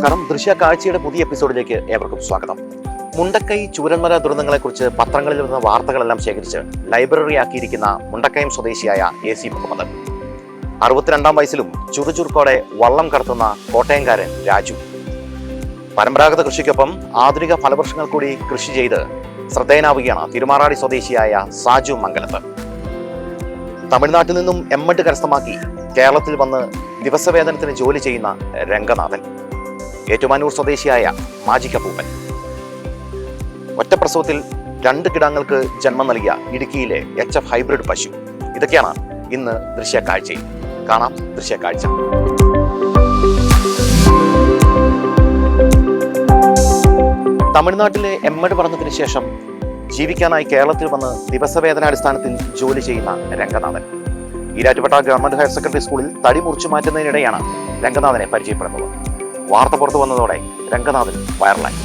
നമസ്കാരം. ദൃശ്യ കാഴ്ചയുടെ പുതിയ എപ്പിസോഡിലേക്ക് ഏവർക്കും സ്വാഗതം. മുണ്ടക്കൈ ചൂരന്മല ദുരന്തങ്ങളെക്കുറിച്ച് പത്രങ്ങളിൽ വരുന്ന വാർത്തകളെല്ലാം ശേഖരിച്ച് ലൈബ്രറി ആക്കിയിരിക്കുന്ന മുണ്ടക്കയം സ്വദേശിയായ AC മുഹമ്മദ്. 62 വയസ്സിലും ചുറുചുറുക്കോടെ വള്ളം കടത്തുന്ന കോട്ടയംകാരൻ രാജു. പരമ്പരാഗത കൃഷിക്കൊപ്പം ആധുനിക ഫലവൃക്ഷങ്ങൾ കൂടി കൃഷി ചെയ്ത് ശ്രദ്ധേയനാവുകയാണ് തിരുമാറാടി സ്വദേശിയായ സാജു മംഗലത്ത്. തമിഴ്നാട്ടിൽ നിന്നും എമ്മഡ് കരസ്ഥമാക്കി കേരളത്തിൽ വന്ന് ദിവസവേതനത്തിന് ജോലി ചെയ്യുന്ന രംഗനാഥൻ. ഏറ്റുമാനൂർ സ്വദേശിയായ മാജിക്കപ്പൂപ്പൻ. ഒറ്റപ്രസവത്തിൽ 2 കിടാങ്ങൾക്ക് ജന്മം നൽകിയ ഇടുക്കിയിലെ HF ഹൈബ്രിഡ് പശു. ഇതൊക്കെയാണ് ഇന്ന് ദൃശ്യക്കാഴ്ചയിൽ. കാണാം ദൃശ്യക്കാഴ്ച. തമിഴ്നാട്ടിലെ എമ്മഡ് പഠനത്തിന് ശേഷം ജീവിക്കാനായി കേരളത്തിൽ വന്ന് ദിവസവേതനാടിസ്ഥാനത്തിൽ ജോലി ചെയ്യുന്ന Ranganathan. Erattupetta government higher secondary സ്കൂളിൽ തടി മുറിച്ചു മാറ്റുന്നതിനിടെയാണ് രംഗനാഥനെ പരിചയപ്പെടുന്നത്. വാർത്ത പുറത്തു വന്നതോടെ രംഗനാഥൻ വൈറലായി.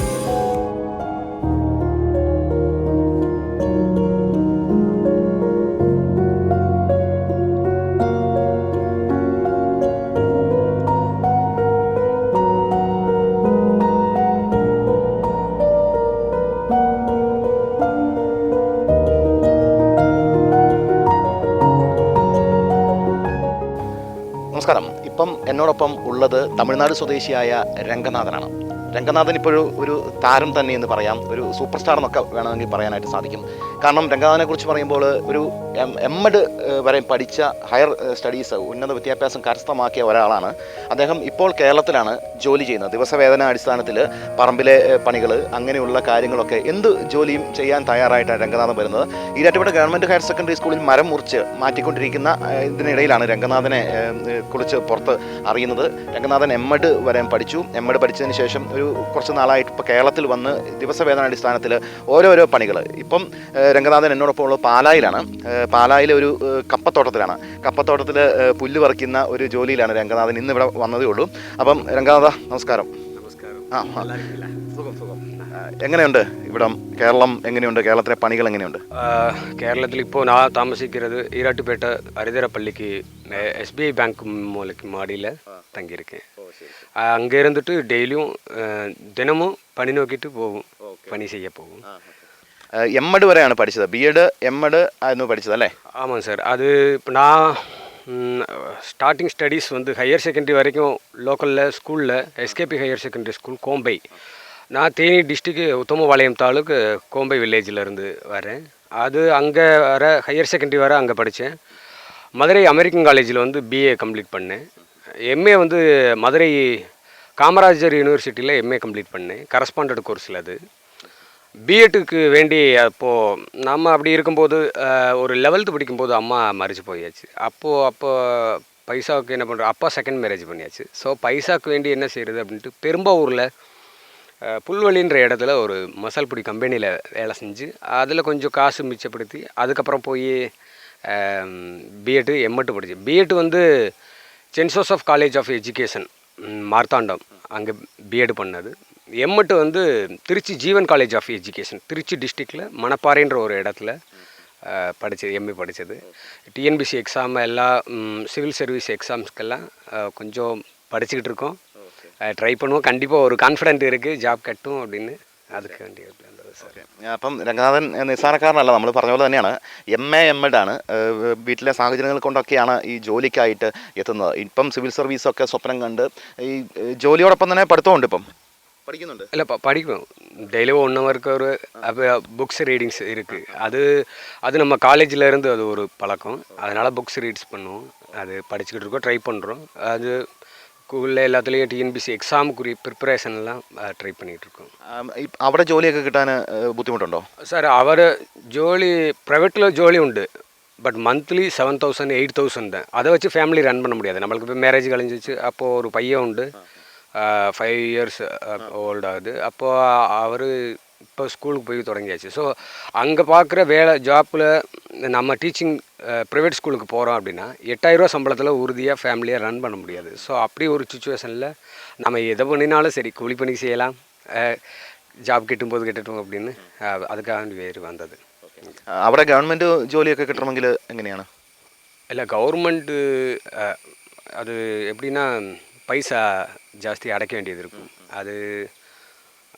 നമസ്കാരം. ഇപ്പം എന്നോടൊപ്പം ഉള്ളത് തമിഴ്നാട് സ്വദേശിയായ രംഗനാഥനാണ്. രംഗനാഥൻ ഇപ്പോഴും ഒരു താരം തന്നെ എന്ന് പറയാം, ഒരു സൂപ്പർ സ്റ്റാർ എന്നൊക്കെ വേണമെങ്കിൽ പറയാനായിട്ട് സാധിക്കും. കാരണം രംഗനാഥനെ കുറിച്ച് പറയുമ്പോൾ ഒരു എമ്മഡ് വരെ പഠിച്ച ഹയർ സ്റ്റഡീസ് ഉന്നത വിദ്യാഭ്യാസം കരസ്ഥമാക്കിയ ഒരാളാണ് അദ്ദേഹം. ഇപ്പോൾ കേരളത്തിലാണ് ജോലി ചെയ്യുന്നത്. ദിവസവേതന അടിസ്ഥാനത്തിൽ പറമ്പിലെ പണികൾ അങ്ങനെയുള്ള കാര്യങ്ങളൊക്കെ എന്ത് ജോലിയും ചെയ്യാൻ തയ്യാറായിട്ടാണ് രംഗനാഥൻ വരുന്നത്. ഈരാറ്റുപേട്ട ഗവൺമെൻറ് ഹയർ സെക്കൻഡറി സ്കൂളിൽ മരം മുറിച്ച് മാറ്റിക്കൊണ്ടിരിക്കുന്ന ഇതിനിടയിലാണ് രംഗനാഥനെ കുറിച്ച് പുറത്ത് അറിയുന്നത്. രംഗനാഥൻ എമ്മഡ് വരെ പഠിച്ചു. എമ്മഡ് പഠിച്ചതിന് ശേഷം കുറച്ച് നാളായിട്ട് ഇപ്പോൾ കേരളത്തിൽ വന്ന് ദിവസവേതനാടിസ്ഥാനത്തിൽ ഓരോരോ പണികൾ. ഇപ്പം രംഗനാഥൻ എന്നോടൊപ്പം ഉള്ള പാലായിലാണ്. പാലായിലെ ഒരു കപ്പത്തോട്ടത്തിലാണ്. കപ്പത്തോട്ടത്തിൽ പുല്ല് പറിക്കുന്ന ഒരു ജോലിയിലാണ് രംഗനാഥൻ. ഇന്ന് ഇവിടെ വന്നതേ ഉള്ളൂ. അപ്പം രംഗനാഥ നമസ്കാരം. സുഖം. എങ്ങനെയുണ്ട് ഇവിടം? കേരളം എങ്ങനെയുണ്ട്? കേരളത്തിലെ പണികൾ എങ്ങനെയുണ്ട്? കേരളത്തിൽ ഇപ്പോൾ நான் താമസിക്കുന്നത് ஈராட்டுப்பேட்டை அரிதரப்பள்ளிக்கு SBI பேங்க் மூலைக்கு மாடியில் தங்கியிருக்கேன். அங்கே இருந்துட்டு டெய்லியும் தினமும் பணி நோக்கிட்டு போகும், பணி செய்ய போகும். എമ്മഡ് വരെയാണ് പഠിച്ചത്. BEd എമ്മഡ് ആയിരുന്നു പഠിച്ചത് അല്ലേ? ஆமாம் சார். அது இப்போ நான் ஸ்டார்டிங் ஸ்டடீஸ் வந்து ஹையர் செகண்டரி வரைக்கும் லோக்கலில் ஸ்கூலில் SKP higher secondary school Kombai. நான் தேனி டிஸ்ட்ரிக்ட் உத்தமபாளையம் தாலுக்கு கோம்பை வில்லேஜிலேருந்து வரேன். அது அங்கே வர ஹையர் செகண்டரி வர அங்கே படித்தேன். மதுரை அமெரிக்கன் காலேஜில் வந்து BA கம்ப்ளீட் பண்ணேன். MA வந்து மதுரை காமராஜர் யூனிவர்சிட்டியில் MA கம்ப்ளீட் பண்ணேன். கரஸ்பாண்டட் கோர்ஸில் அது. பிஎட்டுக்கு வேண்டி அப்போது நம்ம அப்படி இருக்கும்போது ஒரு 11th படிக்கும்போது அம்மா மறிச்சு போயாச்சு. அப்போ பைசாவுக்கு என்ன பண்ணுறோம், அப்பா செகண்ட் மேரேஜ் பண்ணியாச்சு. ஸோ பைசாவுக்கு வேண்டி என்ன செய்கிறது அப்படின்ட்டு பெரும்பாவூரில் புல்வெளின்ற இடத்துல ஒரு மசால் பொடி கம்பெனியில் வேலை செஞ்சு அதில் கொஞ்சம் காசு மிச்சப்படுத்தி அதுக்கப்புறம் போய் பிஎட்டு எம்எட்டு படித்தேன். பிஎட் வந்து saint Joseph college of education Marthandam அங்கே பிஎட் பண்ணது. எம்எட்டு வந்து Tiruchi Jeevan college of education Tiruchi டிஸ்ட்ரிக்டில் மணப்பாறைன்ற ஒரு இடத்துல படித்தது. MA படித்தது. TNPSC எக்ஸாம் எல்லா சிவில் சர்வீஸ் எக்ஸாம்ஸ்க்கெல்லாம் கொஞ்சம் படிச்சுக்கிட்டு இருக்கோம். ட்ரை பண்ணுவோம். கண்டிப்பாக ஒரு கான்ஃபிடென்ட் இருக்குது ஜாப் கட்டும் அப்படின்னு. அதுக்கு വേണ്ടി സാർ. അപ്പം രംഗനാഥൻ നിസ്സാരക്കാരനല്ല. നമ്മൾ പറഞ്ഞ പോലെ തന്നെയാണ്. MA എമ്മഡ് ആണ്. വീട്ടിലെ സാഹചര്യങ്ങൾ കൊണ്ടൊക്കെയാണ് ഈ ജോലിക്കായിട്ട് എത്തുന്നത്. ഇപ്പം സിവിൽ സർവീസൊക്കെ സ്വപ്നം കണ്ട് ഈ ജോലിയോടൊപ്പം തന്നെ പഠിത്തമുണ്ട്. ഇപ്പം படிக்கணுண்டு இல்லை படிக்கும். டெய்லியும் 1 ஹவருக்கு ஒரு புக்ஸ் ரீடிங்ஸ் இருக்குது. அது நம்ம காலேஜில் இருந்து அது ஒரு பழக்கம். அதனால் புக்ஸ் ரீட்ஸ் பண்ணுவோம். அது படிச்சுக்கிட்டு இருக்கோம், ட்ரை பண்ணுறோம். அது സ്കൂളിലെ എല്ലാത്തിലെയും TNPSC എക്സാമുക്കുரிய പ്രിപ്പറേഷനെല്ലാം ട്രൈ பண்ணிகிட்ருக்கோம். അവിടെ ജോലിയൊക്കെ കിട്ടാൻ ബുദ്ധിമുട്ടുണ്ടോ സാർ? അവർ ജോലി പ്രൈവറ്റിൽ ജോലി ഉണ്ട്. பட் மந்த்லி 7,000 8,000 தான். அதை வச்சு ஃபேமிலி ரன் பண்ண முடியாது. நம்மளுக்கு இப்போ மேரேஜ் கழிஞ்சிச்சு. அப்போது ஒரு பையன் உண்டு, 5 years ஓல்டு ஆகுது. அப்போது அவர் இப்போ ஸ்கூலுக்கு போய் தொடங்கியாச்சு. ஸோ அங்கே பார்க்குற வேலை ஜாப்பில் நம்ம டீச்சிங் ப்ரைவேட் ஸ்கூலுக்கு போகிறோம் அப்படின்னா 8,000 ரூபா சம்பளத்தில் உறுதியாக ஃபேமிலியாக ரன் பண்ண முடியாது. ஸோ அப்படி ஒரு சுச்சுவேஷனில் நம்ம எதை பண்ணினாலும் சரி கூலி பண்ணி செய்யலாம், ஜாப் കിട്ടുമ്പോൾ കിട്ടட்டும் அப்படின்னு அதுக்காக வேறு வந்தது. അവിടെ ഗവൺമെൻറ് ജോലിയൊക്കെ കിട്ടണമെങ്കിൽ എങ്ങനെയാണ്? இல்லை கவர்மெண்ட்டு அது எப்படின்னா பைசா ஜாஸ்தி அடைக்க வேண்டியது இருக்கும். அது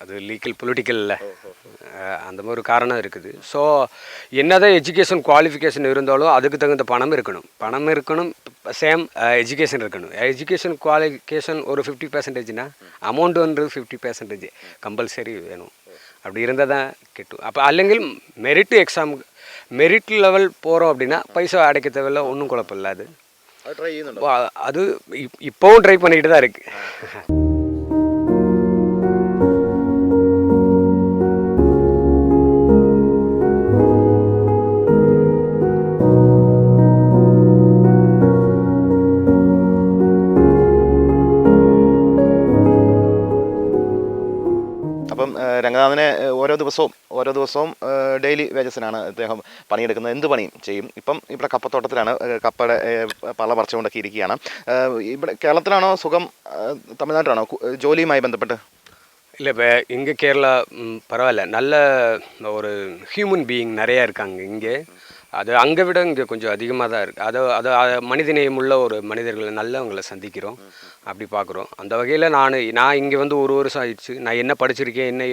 அது லீக்கல் பொலிட்டிக்கலில் அந்த மாதிரி ஒரு காரணம் இருக்குது. ஸோ என்னதான் எஜுகேஷன் குவாலிஃபிகேஷன் இருந்தாலும் அதுக்கு தகுந்த பணம் இருக்கணும் சேம் எஜுகேஷன் இருக்கணும். எஜுகேஷன் குவாலிஃபிகேஷன் ஒரு 50%னா அமௌண்ட் வந்து 50% கம்பல்சரி வேணும். அப்படி இருந்தால் தான் கிட்டும். அப்போ അല്ലെങ്കിൽ மெரிட் லெவல் போகிறோம் அப்படின்னா பைசா அடைக்க தேவையில்ல, ஒன்றும் குழப்பம் இல்லை. அது இப்போவும் ட்ரை பண்ணிக்கிட்டு தான் இருக்குது. അപ്പം രംഗനാഥനെ ഓരോ ദിവസവും ഡെയിലി വേജസിനാണ് അദ്ദേഹം പണിയെടുക്കുന്നത്. എന്ത് പണിയും ചെയ്യും. ഇപ്പം ഇവിടെ കപ്പത്തോട്ടത്തിലാണ്, കപ്പയുടെ പള്ള പറിച്ചുകൊണ്ടൊക്കെ ഇരിക്കുകയാണ്. ഇവിടെ കേരളത്തിലാണോ സുഖം, തമിഴ്നാട്ടിലാണോ ജോലിയുമായി ബന്ധപ്പെട്ട്? இல்லை, இப்போ இங்கே கேரளா பரவாயில்ல, நல்ல ஒரு ஹியூமன் பீயிங் நிறையா இருக்காங்க இங்கே. அது அங்கே விட இங்கே கொஞ்சம் அதிகமாக தான் இருக்குது. அது மனிதநேயமுள்ள ஒரு மனிதர்கள் நல்லவங்களை சந்திக்கிறோம், அப்படி பார்க்குறோம். அந்த வகையில் நான் இங்கே வந்து ஒரு வருஷம் ஆயிடுச்சு. நான் என்ன படிச்சிருக்கேன், என்ன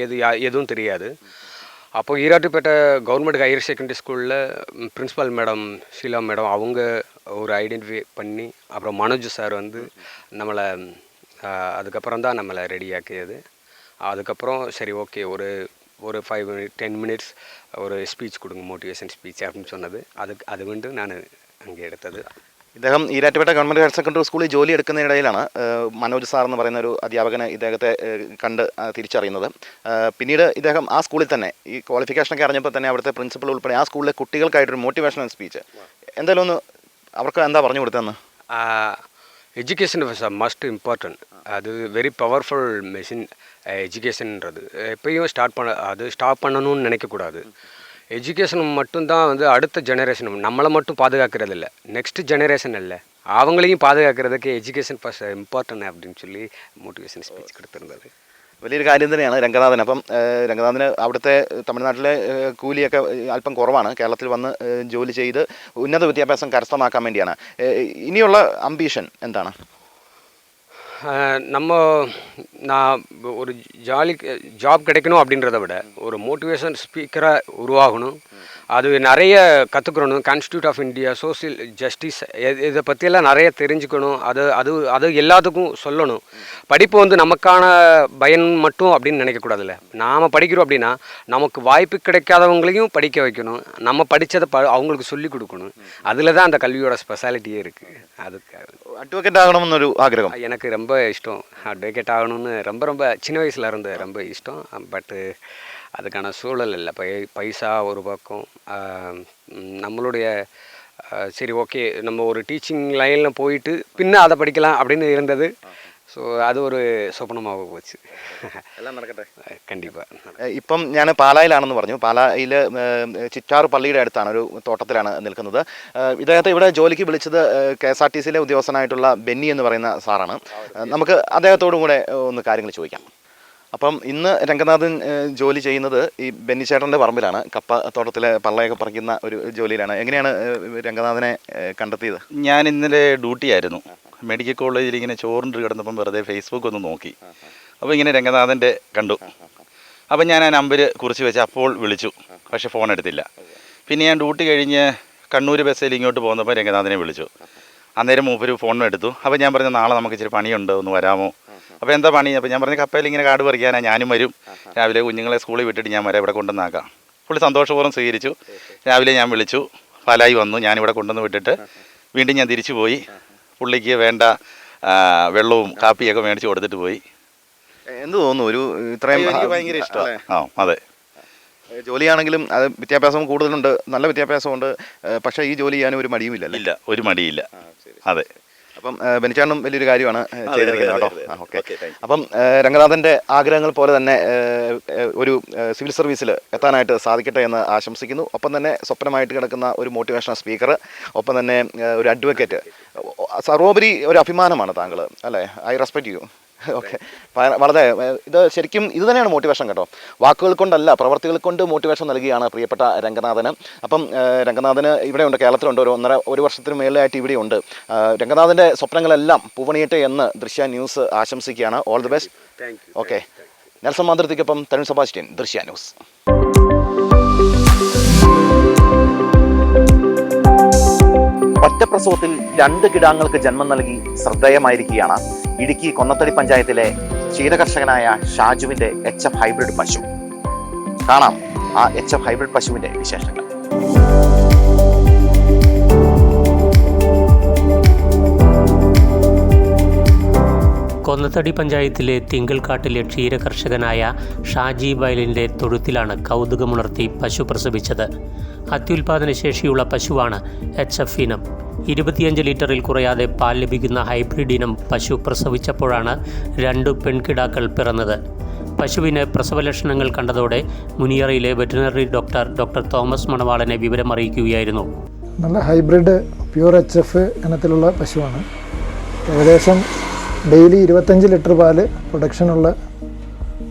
எதுவும் தெரியாது. அப்போது ஈராட்டுப்பேட்டை கவர்மெண்ட் ஹையர் செகண்டரி ஸ்கூலில் பிரின்ஸிபல் மேடம் ஷீலா மேடம் அவங்க ஒரு ஐடென்டிஃபை பண்ணி, அப்புறம் மனோஜ் சார் வந்து நம்மளை அதுக்கப்புறம் தான் நம்மளை ரெடியாக்கியது. அதுக்கப்புறம் சரி ஓகே, ஒரு 5-10 மினிட்ஸ் ஒரு ஸ்பீச் கொடுங்க, மோட்டிவேஷன் ஸ்பீச் அப்படின்னு சொன்னது. அது കൊണ്ട് ഞാൻ അങ്ങ് എടുത്തത്. ഇദ്ദേഹം ഈരാറ്റുപേട്ട ഗവൺമെൻറ് ഹയർ സെക്കൻഡറി സ്കൂളിൽ ജോലി എടുക്കുന്നതിനിടയിലാണ് മനോജ് സാർ എന്ന് പറയുന്ന ഒരു അധ്യാപകനെ ഇദ്ദേഹത്തെ കണ്ട് തിരിച്ചറിയുന്നത്. പിന്നീട് ഇദ്ദേഹം ആ സ്കൂളിൽ തന്നെ ഈ ക്വാളിഫിക്കേഷനൊക്കെ അറിഞ്ഞപ്പോൾ തന്നെ അവിടുത്തെ പ്രിൻസിപ്പൽ ഉൾപ്പെടെ ആ സ്കൂളിലെ കുട്ടികൾക്കായിട്ടൊരു മോട്ടിവേഷണൽ സ്പീച്ച് എന്തായാലും ഒന്ന് അവർക്ക് എന്താ പറഞ്ഞു കൊടുത്തതെന്ന്? Education was must important. அது வெரி பவர்ஃபுல் மெஷின் எஜுகேஷன்ன்றது. எப்பயும் ஸ்டாப் பண்ணணும்னு நினைக்கக்கூடாது. எஜுகேஷன் மட்டும்தான் வந்து அடுத்த ஜெனரேஷன் நம்மளை மட்டும் பாதுகாக்கிறது இல்லை, நெக்ஸ்ட் ஜெனரேஷன் இல்லை, அவங்களையும் பாதுகாக்கிறதுக்கு எஜுகேஷன் ஃபர்ஸ்ட் இம்பார்ட்டன்ட் அப்படின்னு சொல்லி மோட்டிவேஷன் ஸ்பீச் கொடுத்துருந்தது. വലിയൊരു കാര്യം തന്നെയാണ് രംഗനാഥൻ. അപ്പം രംഗനാഥന് അവിടുത്തെ തമിഴ്നാട്ടിലെ കൂലിയൊക്കെ അല്പം കുറവാണ്. കേരളത്തിൽ വന്ന് ജോലി ചെയ്ത് ഉന്നത വിദ്യാഭ്യാസം കരസ്ഥമാക്കാൻ വേണ്ടിയാണ്. ഇനിയുള്ള അംബീഷൻ എന്താണ്? நான் ஒரு ஜாப் கிடைக்கணும் அப்படின்றத விட ஒரு மோட்டிவேஷன் ஸ்பீக்கராக உருவாகணும். அது நிறைய கற்றுக்கணும். Constitution of India, social justice, இதை பற்றியெல்லாம் நிறைய தெரிஞ்சுக்கணும். அது எல்லாத்துக்கும் சொல்லணும். படிப்பு வந்து நமக்கான பயன் மட்டும் அப்படின்னு நினைக்கக்கூடாதுல்ல. நாம் படிக்கிறோம் அப்படின்னா நமக்கு வாய்ப்பு கிடைக்காதவங்களையும் படிக்க வைக்கணும். நம்ம படித்ததை அவங்களுக்கு சொல்லிக் கொடுக்கணும். அதில் தான் அந்த கல்வியோட ஸ்பெஷாலிட்டியே இருக்குது. அதுக்கு அட்வொகேட் ஆகணும்னு ஒரு ஆகிரகம் எனக்கு ரொம்ப இஷ்டம். அட்வொகேட் ஆகணும்னு ரொம்ப சின்ன வயசில் இருந்து ரொம்ப இஷ்டம். பட்டு அதுக்கான சூழல் இல்லை. பைசா ஒரு பக்கம், நம்மளுடைய சரி ஓகே நம்ம ஒரு டீச்சிங் லைனில் போயிட்டு பின்ன அதை படிக்கலாம் அப்படின்னு இருந்தது. ஸோ அது ஒரு സ്വപ്നமாக പോச்சு. എല്ലാം നടക്കട്ടെ. കണ്ടിപ്പാக. ഇപ്പം ഞാൻ പാലായിലാണെന്ന് പറഞ്ഞു. പാലായിൽ ചിറ്റാർ പള്ളിയുടെ അടുത്താണ്, ഒരു തോട്ടത്തിലാണ് നിൽക്കുന്നത്. ഇദ്ദേഹത്തെ ഇവിടെ ജോലിക്ക് വിളിച്ചത് KSRTCയിലെ ഉദ്യോഗസ്ഥനായിട്ടുള്ള ബെന്നി എന്ന് പറയുന്ന സാറാണ്. നമുക്ക് അദ്ദേഹത്തോടും കൂടെ ഒന്ന് കാര്യങ്ങൾ ചോദിക്കാം. അപ്പം ഇന്ന് രംഗനാഥൻ ജോലി ചെയ്യുന്നത് ഈ ബെന്നിച്ചേട്ടൻ്റെ പറമ്പിലാണ്, കപ്പ തോട്ടത്തിലെ പള്ളയൊക്കെ പറിക്കുന്ന ഒരു ജോലിയിലാണ്. എങ്ങനെയാണ് രംഗനാഥനെ കണ്ടെത്തിയത്? ഞാൻ ഇന്നലെ ഡ്യൂട്ടി ആയിരുന്നു. മെഡിക്കൽ കോളേജിൽ ഇങ്ങനെ ചോറിൻ്റെ കിടന്നപ്പം വെറുതെ ഫേസ്ബുക്ക് ഒന്ന് നോക്കി. അപ്പോൾ ഇങ്ങനെ രംഗനാഥൻ്റെ കണ്ടു. അപ്പം ഞാൻ ആ നമ്പർ കുറിച്ച് വെച്ച് അപ്പോൾ വിളിച്ചു, പക്ഷേ ഫോൺ എടുത്തില്ല. പിന്നെ ഞാൻ ഡ്യൂട്ടി കഴിഞ്ഞ് കണ്ണൂർ ബസ്സിൽ ഇങ്ങോട്ട് പോകുന്നപ്പോൾ രംഗനാഥനെ വിളിച്ചു. അന്നേരം മൂപ്പര് ഫോണും എടുത്തു. അപ്പോൾ ഞാൻ പറഞ്ഞു നാളെ നമുക്ക് ഇച്ചിരി പണിയുണ്ട്, ഒന്ന് വരാമോ? അപ്പോൾ എന്താ പണി? അപ്പോൾ ഞാൻ പറഞ്ഞു കപ്പയിൽ ഇങ്ങനെ കാട് പറിക്കാനാണ്, ഞാനും വരും. രാവിലെ കുഞ്ഞുങ്ങളെ സ്കൂളിൽ വിട്ടിട്ട് ഞാൻ വരാം, ഇവിടെ കൊണ്ടുവന്നാക്കാം. പുള്ളി സന്തോഷപൂർവ്വം സ്വീകരിച്ചു. രാവിലെ ഞാൻ വിളിച്ചു, പാലായി വന്നു, ഞാനിവിടെ കൊണ്ടുവന്ന് വിട്ടിട്ട് വീണ്ടും ഞാൻ തിരിച്ചു പോയി. പുള്ളിക്ക് വേണ്ട വെള്ളവും കാപ്പിയൊക്കെ മേടിച്ച് കൊടുത്തിട്ട് പോയി. എന്ത് തോന്നുന്നു ഒരു ഇത്രയും? എനിക്ക് ഭയങ്കര ഇഷ്ടമാണ്. അതെ, ജോലിയാണെങ്കിലും അത് വിദ്യാഭ്യാസം കൂടുതലുണ്ട്, നല്ല വിദ്യാഭ്യാസമുണ്ട്, പക്ഷേ ഈ ജോലി ചെയ്യാനും ഒരു മടിയുമില്ല. ഇല്ല, ഒരു മടിയില്ല. അതെ. അപ്പം ബെന്നിച്ചാണ്ടും വലിയൊരു കാര്യമാണ് ചെയ്തിരിക്കുന്നത് കേട്ടോ. ഓക്കെ. അപ്പം രംഗനാഥൻ്റെ ആഗ്രഹങ്ങൾ പോലെ തന്നെ ഒരു സിവിൽ സർവീസിൽ എത്താനായിട്ട് സാധിക്കട്ടെ എന്ന് ആശംസിക്കുന്നു. ഒപ്പം തന്നെ സ്വപ്നമായിട്ട് കിടക്കുന്ന ഒരു മോട്ടിവേഷണൽ സ്പീക്കർ, ഒപ്പം തന്നെ ഒരു അഡ്വക്കേറ്റ്, സർവോപരി ഒരു അഭിമാനമാണ് താങ്കൾ, അല്ലേ? I respect you. ഓക്കെ, വളരെ ഇത് ശരിക്കും ഇത് തന്നെയാണ് മോട്ടിവേഷൻ കേട്ടോ. വാക്കുകൾ കൊണ്ടല്ല, പ്രവർത്തികൾ കൊണ്ട് മോട്ടിവേഷൻ നൽകുകയാണ് പ്രിയപ്പെട്ട രംഗനാഥന്. അപ്പം രംഗനാഥന് ഇവിടെയുണ്ട്, കേരളത്തിലുണ്ട്, ഒരു വർഷത്തിന് മേലായിട്ട് ഇവിടെയുണ്ട്. രംഗനാഥൻ്റെ സ്വപ്നങ്ങളെല്ലാം പൂവണിയട്ടെ എന്ന് ദൃശ്യ ന്യൂസ് ആശംസിക്കുകയാണ്. All the best. Okay, Nelson മാന്ത്രിക്കൊപ്പം തരുൺ സെബാസ്റ്റ്യൻ, ദൃശ്യ ന്യൂസ്. ഒറ്റപ്രസവത്തിൽ 2 കിടാങ്ങൾക്ക് ജന്മം നൽകി ശ്രദ്ധേയമായിരിക്കുകയാണ് ഇടുക്കി കൊന്നത്തടി പഞ്ചായത്തിലെ ക്ഷീരകർഷകനായ ഷാജുവിന്റെ HF ഹൈബ്രിഡ് പശു. കാണാം ആ HF ഹൈബ്രിഡ് പശുവിന്റെ വിശേഷങ്ങൾ. കൊന്നത്തടി പഞ്ചായത്തിലെ തിങ്കൾക്കാട്ടിലെ ക്ഷീരകർഷകനായ ഷാജി വയലിൻ്റെ തൊഴുത്തിലാണ് കൗതുകമുണർത്തി പശു പ്രസവിച്ചത്. അത്യുൽപാദന ശേഷിയുള്ള പശുവാണ് HF ഇനം. 25 ലിറ്ററിൽ കുറയാതെ പാൽ ലഭിക്കുന്ന ഹൈബ്രിഡ് ഇനം പശു പ്രസവിച്ചപ്പോഴാണ് 2 പെൺകിടാക്കൾ പിറന്നത്. പശുവിന് പ്രസവലക്ഷണങ്ങൾ കണ്ടതോടെ മുനിയറയിലെ വെറ്റിനറി ഡോക്ടർ തോമസ് മണവാളനെ വിവരമറിയിക്കുകയായിരുന്നു. നല്ല ഹൈബ്രിഡ് പ്യൂർ HF ഇനത്തിലുള്ള പശുവാണ്. ഏകദേശം ഡെയിലി 25 ലിറ്റർ പാല് പ്രൊഡക്ഷനുള്ള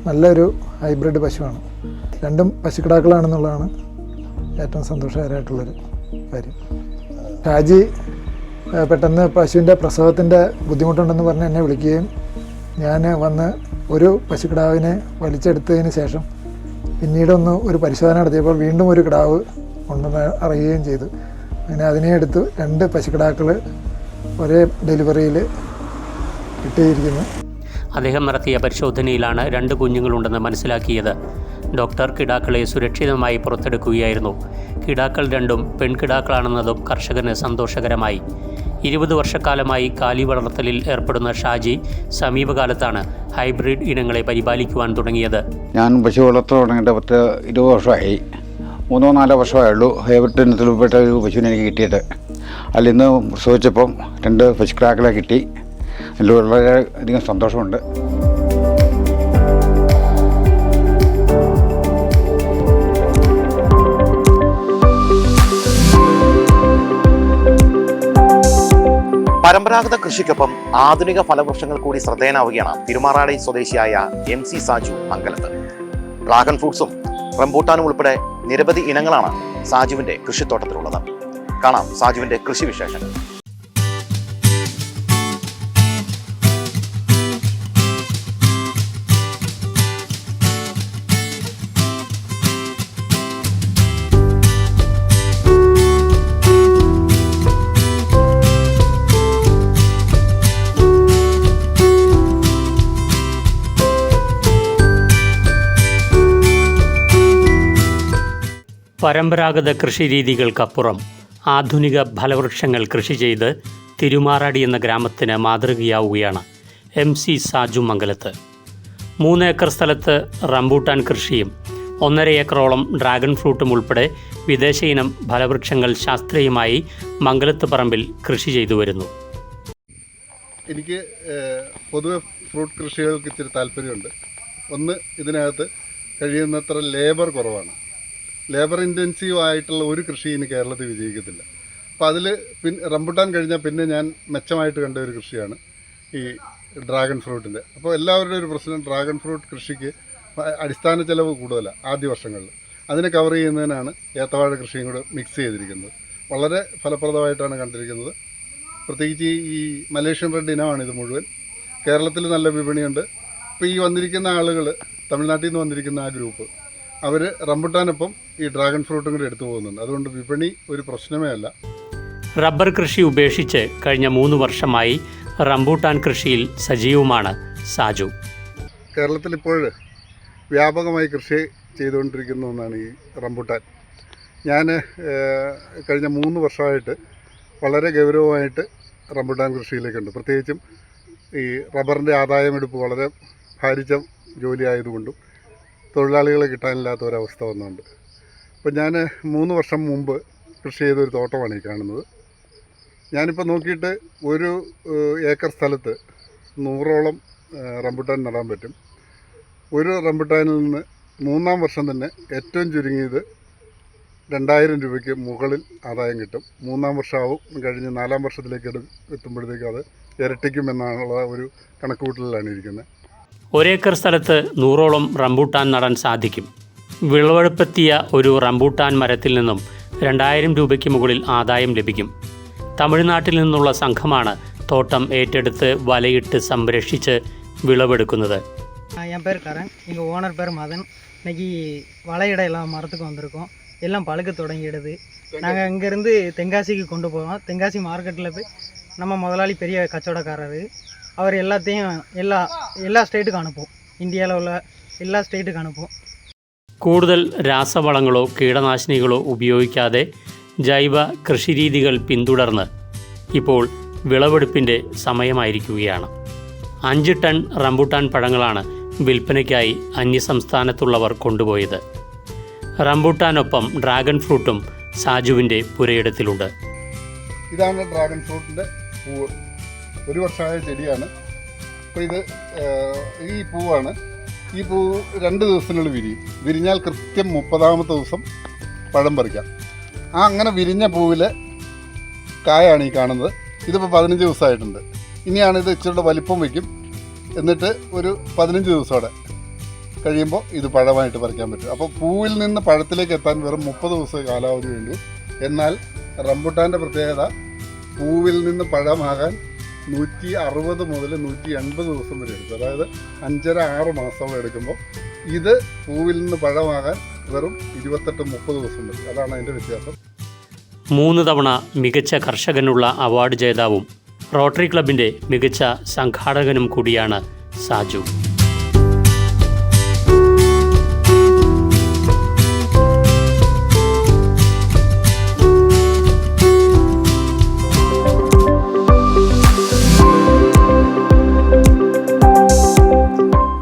നല്ലൊരു ഹൈബ്രിഡ് പശുവാണ്. 2 പശുക്കിടാക്കളാണെന്നുള്ളതാണ് ഏറ്റവും സന്തോഷകരമായിട്ടുള്ളൊരു കാര്യം. ഷാജി പെട്ടെന്ന് പശുവിൻ്റെ പ്രസവത്തിൻ്റെ ബുദ്ധിമുട്ടുണ്ടെന്ന് പറഞ്ഞ് എന്നെ വിളിക്കുകയും ഞാൻ വന്ന് ഒരു പശുക്കിടാവിനെ വലിച്ചെടുത്തതിന് ശേഷം പിന്നീടൊന്ന് ഒരു പരിശോധന നടത്തിയപ്പോൾ വീണ്ടും ഒരു കിടാവ് ഉണ്ടെന്ന് അറിയുകയും ചെയ്തു. അങ്ങനെ അതിനെ എടുത്ത് 2 പശുക്കിടാക്കൾ ഒരേ ഡെലിവറിയിൽ കിട്ടിയിരിക്കുന്നു. അദ്ദേഹം നടത്തിയ പരിശോധനയിലാണ് 2 കുഞ്ഞുങ്ങളുണ്ടെന്ന് മനസ്സിലാക്കിയത്. ഡോക്ടർ കിടാക്കളെ സുരക്ഷിതമായി പുറത്തെടുക്കുകയായിരുന്നു. കിടാക്കൾ 2 പെൺകിടാക്കളാണെന്നതും കർഷകന് സന്തോഷകരമായി. 20 വർഷക്കാലമായി കാലി വളർത്തലിൽ ഏർപ്പെടുന്ന ഷാജി സമീപകാലത്താണ് ഹൈബ്രിഡ് ഇനങ്ങളെ പരിപാലിക്കുവാൻ തുടങ്ങിയത്. ഞാൻ പശു വളർത്തൽ തുടങ്ങിയിട്ട് 20 വർഷമായി. 3-4 വർഷമായുള്ളൂ ഹൈബ്രിഡ് ഇനത്തിൽപ്പെട്ട ഒരു പശുവിനെ എനിക്ക് കിട്ടിയിട്ട്. അതിൽ ഇന്ന് പ്രസവിച്ചപ്പം 2 പശുക്കിടാക്കളെ കിട്ടി. അതിൽ വളരെയധികം സന്തോഷമുണ്ട്. പരമ്പരാഗത കൃഷിക്കൊപ്പം ആധുനിക ഫലവൃക്ഷങ്ങൾ കൂടി ശ്രദ്ധേയനാവുകയാണ് തിരുമാറാടി സ്വദേശിയായ MC സാജു മംഗലത്ത്. ഡ്രാഗൺ ഫ്രൂട്ട്സും റംബൂട്ടാനും ഉൾപ്പെടെ നിരവധി ഇനങ്ങളാണ് സാജുവിന്റെ കൃഷിത്തോട്ടത്തിലുള്ളത്. കാണാം സാജുവിന്റെ കൃഷി വിശേഷങ്ങൾ. പരമ്പരാഗത കൃഷിരീതികൾക്കപ്പുറം ആധുനിക ഫലവൃക്ഷങ്ങൾ കൃഷി ചെയ്ത് തിരുമാറാടി എന്ന ഗ്രാമത്തിന് മാതൃകയാവുകയാണ് MC സാജു മംഗലത്ത്. 3 ഏക്കർ സ്ഥലത്ത് റംബൂട്ടാൻ കൃഷിയും 1.5 ഏക്കറോളം ഡ്രാഗൺ ഫ്രൂട്ടും ഉൾപ്പെടെ വിദേശ ഇനം ഫലവൃക്ഷങ്ങൾ ശാസ്ത്രീയമായി മംഗലത്ത് പറമ്പിൽ കൃഷി ചെയ്തു വരുന്നു. എനിക്ക് പൊതുവെ ഫ്രൂട്ട് കൃഷികൾക്ക് ഇച്ചിരി താല്പര്യമുണ്ട്. ഒന്ന്, ഇതിനകത്ത് കഴിയുന്നത്ര ലേബർ കുറവാണ്. ലേബർ ഇൻറ്റൻസീവ് ആയിട്ടുള്ള ഒരു കൃഷി ഇനി കേരളത്തിൽ വിജയിക്കത്തില്ല. അപ്പോൾ അതിൽ റംബുട്ടാൻ കഴിഞ്ഞാൽ പിന്നെ ഞാൻ മെച്ചമായിട്ട് കണ്ട ഒരു കൃഷിയാണ് ഈ ഡ്രാഗൺ ഫ്രൂട്ടിൻ്റെ. അപ്പോൾ എല്ലാവരുടെയും ഒരു പ്രശ്നം ഡ്രാഗൺ ഫ്രൂട്ട് കൃഷിക്ക് അടിസ്ഥാന ചെലവ് കൂടുതലാണ് ആദ്യ വർഷങ്ങളിൽ. അതിനെ കവർ ചെയ്യുന്നതിനാണ് ഏത്തവാഴ കൃഷിയും കൂടെ മിക്സ് ചെയ്തിരിക്കുന്നത്. വളരെ ഫലപ്രദമായിട്ടാണ് കണ്ടിരിക്കുന്നത്. പ്രത്യേകിച്ച് ഈ മലേഷ്യൻ റെഡ് ഇനമാണ് ഇത് മുഴുവൻ. കേരളത്തിൽ നല്ല വിപണിയുണ്ട്. ഇപ്പോൾ ഈ വന്നിരിക്കുന്ന ആളുകൾ തമിഴ്നാട്ടിൽ നിന്ന് വന്നിരിക്കുന്ന ആ ഗ്രൂപ്പ് അവർ റംബുട്ടാനൊപ്പം ഈ ഡ്രാഗൺ ഫ്രൂട്ടും കൂടി എടുത്തു പോകുന്നുണ്ട്. അതുകൊണ്ട് വിപണി ഒരു പ്രശ്നമേ അല്ല. റബ്ബർ കൃഷി ഉപേക്ഷിച്ച് കഴിഞ്ഞ 3 വർഷമായി റംബൂട്ടാൻ കൃഷിയിൽ സജീവമാണ് സാജു. കേരളത്തിൽ ഇപ്പോൾ വ്യാപകമായി കൃഷി ചെയ്തുകൊണ്ടിരിക്കുന്ന ഒന്നാണ് ഈ റംബുട്ടാൻ. ഞാൻ കഴിഞ്ഞ 3 വർഷമായിട്ട് വളരെ ഗൗരവമായിട്ട് റംബുട്ടാൻ കൃഷിയിലേക്കുണ്ട്. പ്രത്യേകിച്ചും ഈ റബ്ബറിൻ്റെ ആദായമെടുപ്പ് വളരെ ഭാരിച്ച ജോലി ആയതുകൊണ്ടും തൊഴിലാളികളെ കിട്ടാനില്ലാത്ത ഒരവസ്ഥ വന്നുകൊണ്ട് അപ്പോൾ ഞാൻ 3 വർഷം മുമ്പ് കൃഷി ചെയ്തൊരു തോട്ടമാണ് ഈ കാണുന്നത്. ഞാനിപ്പോൾ നോക്കിയിട്ട് 1 ഏക്കർ സ്ഥലത്ത് 100ഓളം റംബുട്ടാൻ നടാൻ പറ്റും. ഒരു റംബുട്ടാനിൽ നിന്ന് 3-ാം വർഷം തന്നെ ഏറ്റവും ചുരുങ്ങിയത് 2000 രൂപയ്ക്ക് മുകളിൽ ആദായം കിട്ടും. 3-ാം വർഷമാവും കഴിഞ്ഞ് 4-ാം വർഷത്തിലേക്ക് എത്തുമ്പോഴത്തേക്കും അത് ഇരട്ടിക്കുമെന്നുള്ള ഒരു കണക്കുകൂട്ടലിലാണ് ഇരിക്കുന്നത്. ഒരേക്കർ സ്ഥലത്ത് 100ഓളം റംബൂട്ടാൻ നടാൻ സാധിക്കും. വിളവെടുപ്പെത്തിയ ഒരു റംബൂട്ടാൻ മരത്തിൽ നിന്നും 2000 രൂപയ്ക്ക് മുകളിൽ ആദായം ലഭിക്കും. തമിഴ്നാട്ടിൽ നിന്നുള്ള സംഘമാണ് തോട്ടം ഏറ്റെടുത്ത് വലയിട്ട് സംരക്ഷിച്ച് വിളവെടുക്കുന്നത്. என் பேர் கரண், எங்கள் ஓனர் பேர் மதன். இன்றைக்கி வலையிட எல்லாம் மரத்துக்கு வந்திருக்கோம். எல்லாம் பழுக்க தொடங்கிடுது. நாங்கள் இங்கேருந்து தென்காசிக்கு கொண்டு போவோம். தென்காசி மார்க்கெட்டில் போய் நம்ம முதலாளி பெரிய கச்சவடக்காரர், அவர் எல்லாத்தையும் எல்லா സ്റ്റേറ്റുക്കും അனுப்புം. ഇന്ത്യയിലുള്ള ഉള്ള എല്ലാ സ്റ്റേറ്റുക്കും അனுப்புം. കൂടുതൽ രാസവളങ്ങളോ കീടനാശിനികളോ ഉപയോഗിക്കാതെ ജൈവ കൃഷിരീതികൾ പിന്തുടർന്ന് ഇപ്പോൾ വിളവെടുപ്പിൻ്റെ സമയമായിരിക്കുകയാണ്. 5 ടൺ റംബൂട്ടാൻ പഴങ്ങളാണ് വിൽപ്പനയ്ക്കായി അന്യസംസ്ഥാനത്തുള്ളവർ കൊണ്ടുപോയത്. റംബൂട്ടാനൊപ്പം ഡ്രാഗൺ ഫ്രൂട്ടും സാജുവിൻ്റെ പുരയിടത്തിലുണ്ട്. ഇതാണ് ഡ്രാഗൺ ഫ്രൂട്ടിൻ്റെ പൂവ്. 1 വർഷമായ ചെടിയാണ്. അപ്പോൾ ഇത് ഈ പൂവാണ്. ഈ പൂവ് 2 ദിവസത്തിനുള്ളിൽ വിരിയും. വിരിഞ്ഞാൽ കൃത്യം 30ാമത്തെ ദിവസം പഴം പറിക്കാം. അങ്ങനെ വിരിഞ്ഞ പൂവിൽ കായാണ് ഈ കാണുന്നത്. ഇതിപ്പോൾ 15 ദിവസമായിട്ടുണ്ട്. ഇനിയാണ് ഇത് ഇച്ചിരി വലിപ്പം വയ്ക്കും. എന്നിട്ട് ഒരു 15 ദിവസത്തോടെ കഴിയുമ്പോൾ ഇത് പഴമായിട്ട് പറിക്കാൻ പറ്റും. അപ്പോൾ പൂവിൽ നിന്ന് പഴത്തിലേക്ക് എത്താൻ വെറും 30 ദിവസം കാലാവധി വേണ്ടി. എന്നാൽ റംബുട്ടാൻ്റെ പ്രത്യേകത പൂവിൽ നിന്ന് പഴമാകാൻ 160 മുതൽ 180 ദിവസം വരെ എടുക്കും. അതായത് 5.5-6 മാസം എടുക്കുമ്പോൾ ഇത് പൂവിൽ നിന്ന് പഴമാകാൻ വെറും 28-30 ദിവസം വരും. അതാണ് അതിൻ്റെ വ്യത്യാസം. 3 തവണ മികച്ച കർഷകനുള്ള അവാർഡ് ജേതാവും റോട്ടറി ക്ലബിൻ്റെ മികച്ച സംഘാടകനും കൂടിയാണ് സാജു.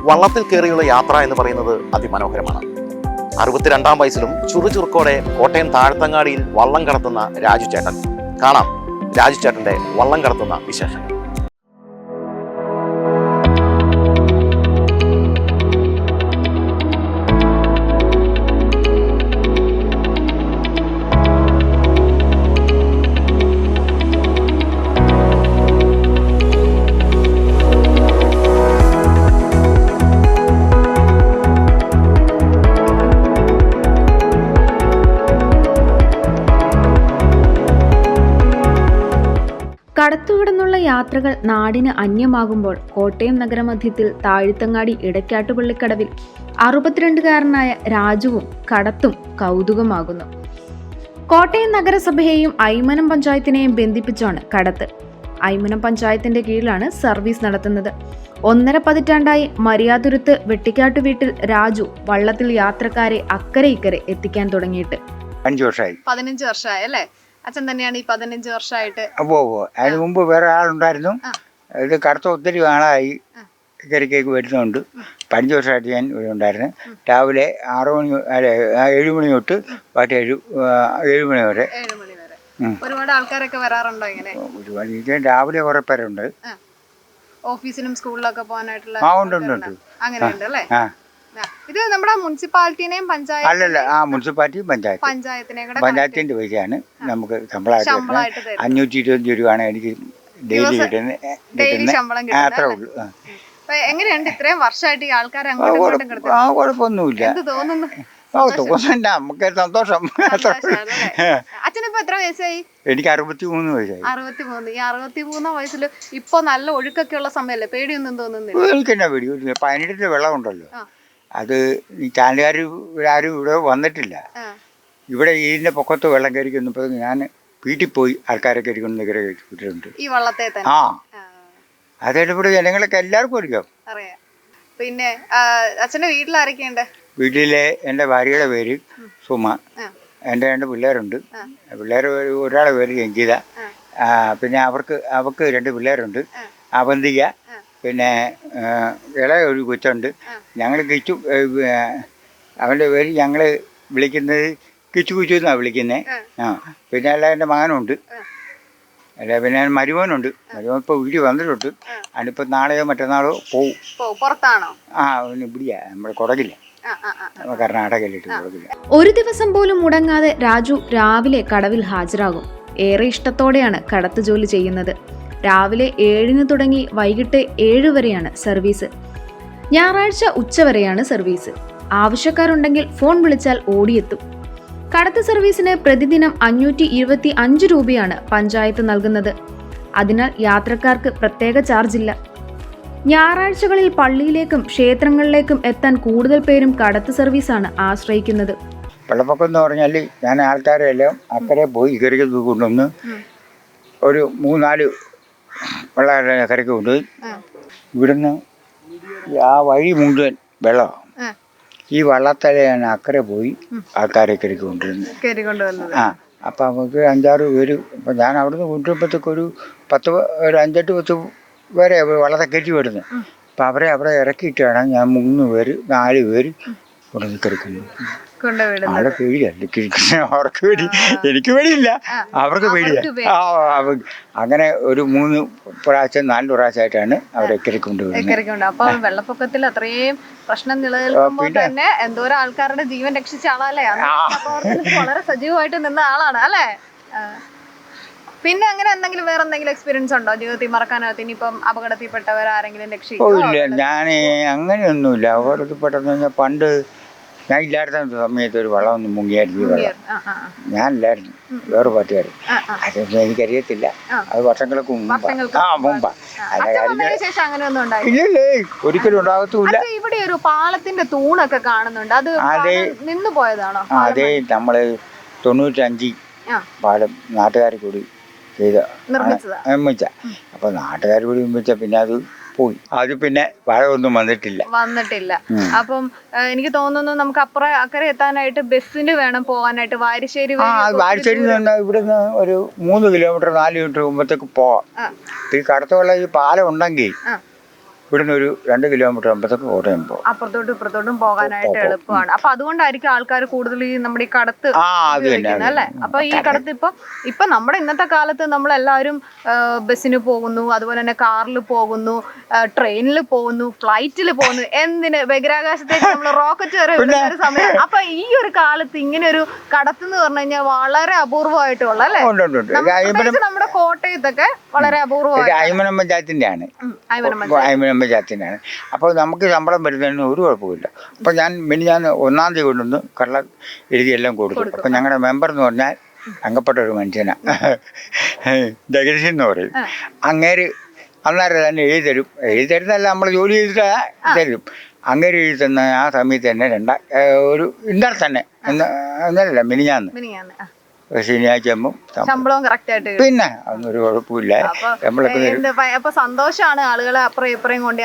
വള്ളത്തിൽ കയറിയുള്ള യാത്ര എന്ന് പറയുന്നത് അതിമനോഹരമാണ്. 62-ാം വയസ്സിലും ചുറുചുറുക്കോടെ കോട്ടയം താഴത്തങ്ങാടിയിൽ വള്ളം കടത്തുന്ന രാജു ചേട്ടൻ. കാണാം രാജു ചേട്ടൻ്റെ വള്ളം കടത്തുന്ന വിശേഷങ്ങൾ. കടത്തുകിടന്നുള്ള യാത്രകൾ നാടിന് അന്യമാകുമ്പോൾ കോട്ടയം നഗരമധ്യത്തിൽ താഴ്ത്തങ്ങാടി ഇടക്കാട്ടുപള്ളിക്കടവിൽ 62-കാരനായ രാജുവും കടത്തും കൗതുകമാകുന്നു. കോട്ടയം നഗരസഭയെയും ഐമനം പഞ്ചായത്തിനെയും ബന്ധിപ്പിച്ചാണ് കടത്ത്. ഐമനം പഞ്ചായത്തിന്റെ കീഴിലാണ് സർവീസ് നടത്തുന്നത്. 1.5 പതിറ്റാണ്ടായി മരിയാതുരുത്ത് വെട്ടിക്കാട്ടു വീട്ടിൽ രാജു വള്ളത്തിൽ യാത്രക്കാരെ അക്കരെ ഇക്കരെ എത്തിക്കാൻ തുടങ്ങിയിട്ട് 5 വർഷമായി. 15 വർഷമായി അല്ലേ? അച്ഛൻ തന്നെയാണ് ഈ 15 വർഷമായിട്ട്? അതിന് മുമ്പ് വേറെ ആളുണ്ടായിരുന്നു. ഇത് കടത്ത ഒത്തിരി നാളായി ഇക്കരക്കേക്ക് വരുന്നുണ്ട്. 5 വർഷമായിട്ട് ഞാൻ ഇവിടെ ഉണ്ടായിരുന്നു. രാവിലെ 6 മണി 7 മണി തൊട്ട് പാട്ട് 7 മണി വരെ. ഒരുപാട് ആൾക്കാരൊക്കെ വരാറുണ്ടോ ഇങ്ങനെ? ഒരുപാട്. രാവിലെ കുറെ പേരുണ്ട്. ഓഫീസിലും സ്കൂളിലൊക്കെ പോകാനായിട്ടുള്ള ഉണ്ട്. അങ്ങനെയുണ്ട് അല്ലേ? ഇത് നമ്മുടെ മുനിസിപ്പാലിറ്റിനെയും അല്ലല്ല, മുനിസിപ്പാലിറ്റി പഞ്ചായത്തിന്റെ പൈസയാണ് നമുക്ക് ശമ്പളമായിട്ട് 525 രൂപയാണ് എനിക്ക് ഡെയിലി ഡെയിലി ശമ്പളം അത്രേ ഉള്ളൂ. എങ്ങനെയുണ്ട് ഇത്രയും വർഷമായിട്ട് ഈ ആൾക്കാർ കുഴപ്പമൊന്നുമില്ല. എന്ത് തോന്നുന്നു? നമുക്ക് സന്തോഷം. അച്ഛനിപ്പോ എത്ര വയസ്സായി? എനിക്ക് 63 വയസ്സായി. 63. ഈ 63 വയസ്സിൽ ഇപ്പൊ നല്ല ഒഴുക്കൊക്കെ ഉള്ള സമയമല്ലേ? പേടിയൊന്നും തോന്നുന്നില്ല? എനിക്കെന്നാ പേടി? 18 വെള്ളമുണ്ടല്ലോ. അത് ഈ ചാനലുകാർ ആരും ഇവിടെ വന്നിട്ടില്ല. ഇവിടെ ഇതിന്റെ പൊക്കത്ത് വെള്ളം കയറി വന്നപ്പോൾ ഞാൻ വീട്ടിൽ പോയി ആൾക്കാരെ കയറിക്കൊണ്ട് കയറിയിട്ടുണ്ട് ഈ വള്ളത്തെ തന്നെ. അതായത് ഇവിടെ ജനങ്ങളൊക്കെ എല്ലാവർക്കും അറിയാം. പിന്നെ അച്ഛന്റെ വീട്ടിൽ ആരൊക്കെയുണ്ട്? വീട്ടിലെ എൻ്റെ ഭാര്യയുടെ പേര് സുമ. എൻ്റെ 2 പിള്ളേരുണ്ട്. പിള്ളേർ ഒരാളെ പേര് രഞ്ജിത. പിന്നെ അവർക്ക് 2 പിള്ളേരുണ്ട്. അവന്തിക. പിന്നെ ഇളയ ഒരു കൊച്ചുണ്ട്. ഞങ്ങൾ കിച്ചു, അവൻ്റെ പേര് ഞങ്ങൾ വിളിക്കുന്നത് കിച്ചു കിച്ചു എന്നാണ് വിളിക്കുന്നത്. പിന്നെ അല്ല എൻ്റെ മകനുണ്ട്. അല്ല പിന്നെ മരുമോനുണ്ട്. മരുമോൻ ഇപ്പോൾ വീട്ടിൽ വന്നിട്ടുണ്ട്. അതിനിപ്പോൾ നാളെയോ മറ്റന്നാളോ പോവും. പുറത്താണോ? ഇവിടെയാ, നമ്മുടെ കുടകില്ല, കർണാടകയിലിട്ട് കുടകില്ല. ഒരു ദിവസം പോലും മുടങ്ങാതെ രാജു രാവിലെ കടവിൽ ഹാജരാകും. ഏറെ ഇഷ്ടത്തോടെയാണ് കടത്ത് ജോലി ചെയ്യുന്നത്. രാവിലെ 7 തുടങ്ങി വൈകിട്ട് 7 വരെയാണ് സർവീസ്. ഞായറാഴ്ച ഉച്ചവരെയാണ് സർവീസ്. ആവശ്യക്കാരുണ്ടെങ്കിൽ ഫോൺ വിളിച്ചാൽ ഓടിയെത്തും. കടത്ത് സർവീസിന് പ്രതിദിനം 525 രൂപയാണ് പഞ്ചായത്ത് നൽകുന്നത്. അതിനാൽ യാത്രക്കാർക്ക് പ്രത്യേക ചാർജില്ല. ഞായറാഴ്ചകളിൽ പള്ളിയിലേക്കും ക്ഷേത്രങ്ങളിലേക്കും എത്താൻ കൂടുതൽ പേരും കടത്ത് സർവീസാണ് ആശ്രയിക്കുന്നത്. വെള്ളപ്പൊക്കം എന്ന് പറഞ്ഞാൽ ഞാൻ ആൾക്കാരെല്ലാം അക്കരെ പോയി കരയ്ക്ക് കൊണ്ടുവന്ന് ഒരു 3-4 വെള്ളം കരയ്ക്ക് കൊണ്ടുപോയി ഇവിടുന്ന് ആ വഴി മുഴുവൻ വെള്ളമാണ്. ഈ വള്ളത്തലയാണ് അക്കരെ പോയി ആൾക്കാരെ കരയ്ക്ക് കൊണ്ടുവരുന്നത്. അപ്പം നമുക്ക് 5-6 പേര് ഇപ്പം ഞാൻ അവിടുന്ന് കൊണ്ടുവരുമ്പോഴത്തേക്കൊരു 5-8-10 പേരെ വള്ളത്തെ കയറ്റി വരുന്നത്. അപ്പം അവരെ അവിടെ ഇറക്കിയിട്ടാണ് ഞാൻ 3 പേര് 4 പേര് കൊണ്ടുവന്ന് കരയ്ക്കുന്നു. അവിടെ പേടിയല്ല അവർക്ക് പേടി, എനിക്ക് പേടിയില്ല, അവർക്ക് പേടിയാ. അങ്ങനെ ഒരു 3 പ്രാവശ്യം 4 പ്രാവശ്യമായിട്ടാണ് അവരെ കൊണ്ടുപോകുന്നത്. അപ്പൊ വെള്ളപ്പൊക്കത്തിൽ അത്രയും പ്രശ്നം നിലനിൽക്കുമ്പോൾ തന്നെ എന്തോരം ആൾക്കാരുടെ ജീവൻ രക്ഷിച്ച ആളല്ലേ, വളരെ സജീവമായിട്ട് നിന്ന ആളാണ് അല്ലേ. പിന്നെ അങ്ങനെ എന്തെങ്കിലും വേറെ എന്തെങ്കിലും എക്സ്പീരിയൻസ് ഉണ്ടോ ജീവിതത്തിൽ മറക്കാനാകത്ത്? ഇനിയിപ്പം അപകടത്തിൽപ്പെട്ടവർ ആരെങ്കിലും രക്ഷിക്കില്ല? ഞാൻ അങ്ങനെയൊന്നുമില്ല. അപകടത്തിൽപ്പെട്ടെന്ന് പറഞ്ഞാൽ പണ്ട് ഞാൻ ഇല്ലായിരുന്ന സമയത്ത് ഒരു വെള്ളം ഒന്ന് മുങ്ങിയായിരുന്നു. ഞാനില്ലായിരുന്നു, വേറെ പാർട്ടിയായിരുന്നു. അതൊന്നും എനിക്കറിയത്തില്ല, അത് വർഷങ്ങൾക്ക് മുമ്പാ. ഇല്ലല്ലേ, ഒരിക്കലും ഉണ്ടാകത്തുമില്ല. ഇവിടെ ഒരു പാലത്തിന്റെ തൂണൊക്കെ കാണുന്നുണ്ട്, അത് നിന്നു പോയതാണോ? അതെ, നമ്മള് 95 പാലം നാട്ടുകാർ കൂടി നിർമ്മിച്ച. അപ്പൊ നാട്ടുകാർ കൂടി നിർമ്മിച്ച പിന്നെ അത് പോയി. അത് പിന്നെ മഴയൊന്നും വന്നിട്ടില്ല. അപ്പം എനിക്ക് തോന്നുന്നു നമുക്ക് അക്കരെ എത്താനായിട്ട് ബസ്സിന് വേണം പോകാനായിട്ട്. വാരിശ്ശേരി ഇവിടുന്ന് ഒരു 3 കിലോമീറ്റർ 4 കിലോമീറ്റർ മുമ്പത്തേക്ക് പോവാം. ഈ കടത്തുള്ള ഈ പാലം ഉണ്ടെങ്കിൽ ഇവിടുന്ന് ഒരു 2 കിലോമീറ്റർ ആകുമ്പോഴത്തേക്ക് ഓടയും പോകും. അപ്പുറത്തോട്ടും ഇപ്പുറത്തോട്ടും പോകാനായിട്ട് എളുപ്പമാണ്. അപ്പൊ അതുകൊണ്ടായിരിക്കും ആൾക്കാർ കൂടുതൽ ഈ നമ്മുടെ ഈ കടത്ത് അല്ലേ. അപ്പൊ ഈ കടത്ത് ഇപ്പൊ നമ്മുടെ ഇന്നത്തെ കാലത്ത് നമ്മളെല്ലാവരും ബസ്സിന് പോകുന്നു, അതുപോലെ തന്നെ കാറിൽ പോകുന്നു, ട്രെയിനിൽ പോകുന്നു, ഫ്ലൈറ്റിൽ പോകുന്നു. എന്തിന് ബഹിരാകാശത്തേക്ക് നമ്മൾ റോക്കറ്റ് വരെ ഒരു സമയം. അപ്പൊ ഈ ഒരു കാലത്ത് ഇങ്ങനെ ഒരു കടത്ത് എന്ന് പറഞ്ഞു കഴിഞ്ഞാൽ വളരെ അപൂർവമായിട്ടുള്ള അല്ലേ. നമ്മുടെ കോട്ടയത്തൊക്കെ വളരെ അപൂർവമായിട്ട് അയ്മനം പഞ്ചായത്തിന്റെയാണ്. പഞ്ചായത്തിനാണ്. അപ്പോൾ നമുക്ക് ശമ്പളം വരുന്നതിന് ഒരു കുഴപ്പമില്ല. അപ്പോൾ ഞാൻ 1-ാം തീയതി കൊണ്ടുവന്ന് കള്ള എഴുതിയെല്ലാം കൊടുത്തു. അപ്പം ഞങ്ങളുടെ മെമ്പർ എന്ന് പറഞ്ഞാൽ അംഗപ്പെട്ട ഒരു മനുഷ്യനാണ്, ജഗദീശൻ എന്ന് പറയും. അങ്ങേര് അന്നേരം തന്നെ എഴുതി തരുന്നല്ല, നമ്മൾ ജോലി ചെയ്തിട്ട് തരും. അങ്ങേര് എഴുതി തന്ന ആ സമയത്ത് തന്നെ ഒരു ഇന്നലെ തന്നെ എന്നല്ല മിനിഞ്ഞാന്ന് ശനിയാഴ്ച ശമ്പളവും കറക്റ്റ് ആയിട്ട് പിന്നെ അതൊന്നും കുഴപ്പമില്ല. അപ്പൊ സന്തോഷമാണ് ആളുകളെ അപ്പുറം ഇപ്പുറം കൊണ്ട്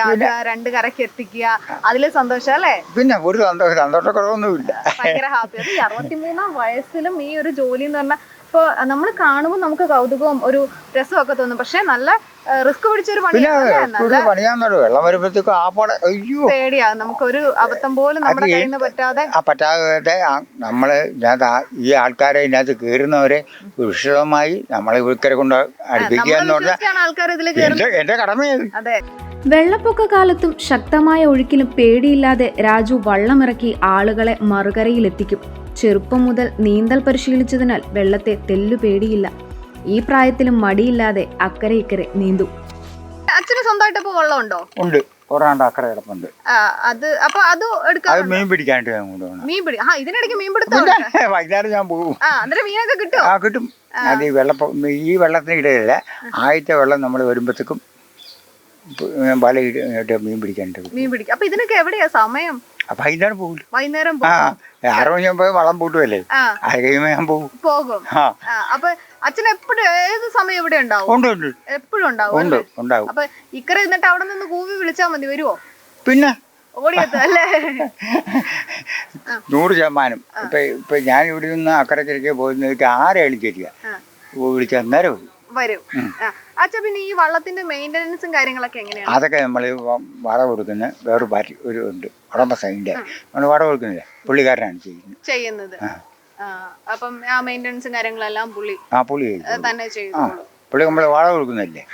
2 കരയ്ക്ക് എത്തിക്കുക, അതില് സന്തോഷം അല്ലേ. പിന്നെ ഒരു സന്തോഷക്കുറവൊന്നുമില്ല, ഭയങ്കര ഹാപ്പി. 63-ാം വയസ്സിലും ഈ ഒരു ജോലി എന്ന് പറഞ്ഞാൽ ഇപ്പൊ നമ്മൾ കാണുമ്പോൾ നമുക്ക് കൗതുകവും ഒരു രസമൊക്കെ തോന്നും. പക്ഷെ നല്ല റിസ്ക് പിടിച്ചൊരു പണിയാണ്. വെള്ളം വരുമ്പോഴത്തേക്കും പേടിയാ, നമുക്കൊരു അബദ്ധം പോലും നമ്മുടെ കയ്യിൽ നിന്ന് പറ്റാതെ നമ്മള് ഈ ആൾക്കാരെ ഇതിനകത്ത് കയറുന്നവരെ വിശദമായി നമ്മളെ ഇവരെ കൊണ്ട് അടുപ്പിക്കുക എന്ന് പറഞ്ഞാൽ എന്റെ കടമയാണ്. അതെ. വെള്ളപ്പൊക്ക കാലത്തും ശക്തമായ ഒഴുക്കിലും പേടിയില്ലാതെ രാജു വള്ളമിറക്കി ആളുകളെ മറുകരയിലെത്തിക്കും. ചെറുപ്പം മുതൽ നീന്തൽ പരിശീലിച്ചതിനാൽ വെള്ളത്തെ തെല്ലു പേടിയില്ല. ഈ പ്രായത്തിലും മടിയില്ലാതെ അക്കരെ ഇക്കരെ നീന്തും. അച്ഛന് സ്വന്തമായിട്ട് ഇപ്പൊ വെള്ളം ഉണ്ടോ? ഉണ്ട്, ഒരാണ്ട് അക്കരെ കിടപ്പുണ്ട്. മീൻ പിടിക്കാനായിട്ട് ഇതിനിടയ്ക്ക് മീൻ പിടുത്തം വൈകുന്നേരം ഞാൻ പോകും. മീനൊക്കെ കിട്ടും? കിട്ടും. അത് ഈ വെള്ളത്തിന് ഇടയില്ല, ആദ്യത്തെ വെള്ളം നമ്മൾ വരുമ്പോഴത്തേക്കും വല ഇട്ട് മീൻ പിടിക്കാനുണ്ട്. അപ്പൊ ഇതിനൊക്കെ എവിടെയാ സമയം? വൈകുന്നേരം പോകില്ല. വൈകുന്നേരം 6 മണിയാകുമ്പോ വളം പൂട്ടുമല്ലേ, അത് കഴിയുമ്പോ ഞാൻ പോകും. അപ്പൊ അച്ഛൻ എപ്പോഴും ഏത് സമയം ഇവിടെ ഉണ്ടാവും? ഉണ്ട്, എപ്പോഴും ഉണ്ടാവും. അപ്പൊ ഇക്കരെ എന്നിട്ട് അവിടെ നിന്ന് കൂവി വിളിച്ചാൽ മതി, വരുവോ? പിന്നെ ഓടിയെത്തല്ലേ? 100%. ഇപ്പൊ ഞാൻ ഇവിടെ നിന്ന് അക്കരക്കിരിക്കെ പോയിരുന്നേക്ക് ആരെയും കയറ്റുക വിളിച്ചാൽ അന്നേരം വരും. അച്ഛാ, പിന്നെ ഈ വള്ളത്തിന്റെ മെയിൻ്റെനൻസും കാര്യങ്ങളൊക്കെ എങ്ങനെയാണ്? അതൊക്കെ നമ്മൾ വാടക കൊടുക്കുന്ന വേറൊരു പാർട്ടി ഒരു ഉണ്ട്, ഉടമസ്ഥൻ്റെ. നമ്മൾ വാടക കൊടുക്കുന്നില്ല, പുള്ളിക്കാരനാണ് ചെയ്യുന്നത്. അപ്പം ആ മെയിൻ്റെനൻസും കാര്യങ്ങളെല്ലാം പുള്ളി തന്നെ ചെയ്തോളും. പുള്ളി നമ്മൾ വാടക കൊടുക്കുന്നില്ലേ,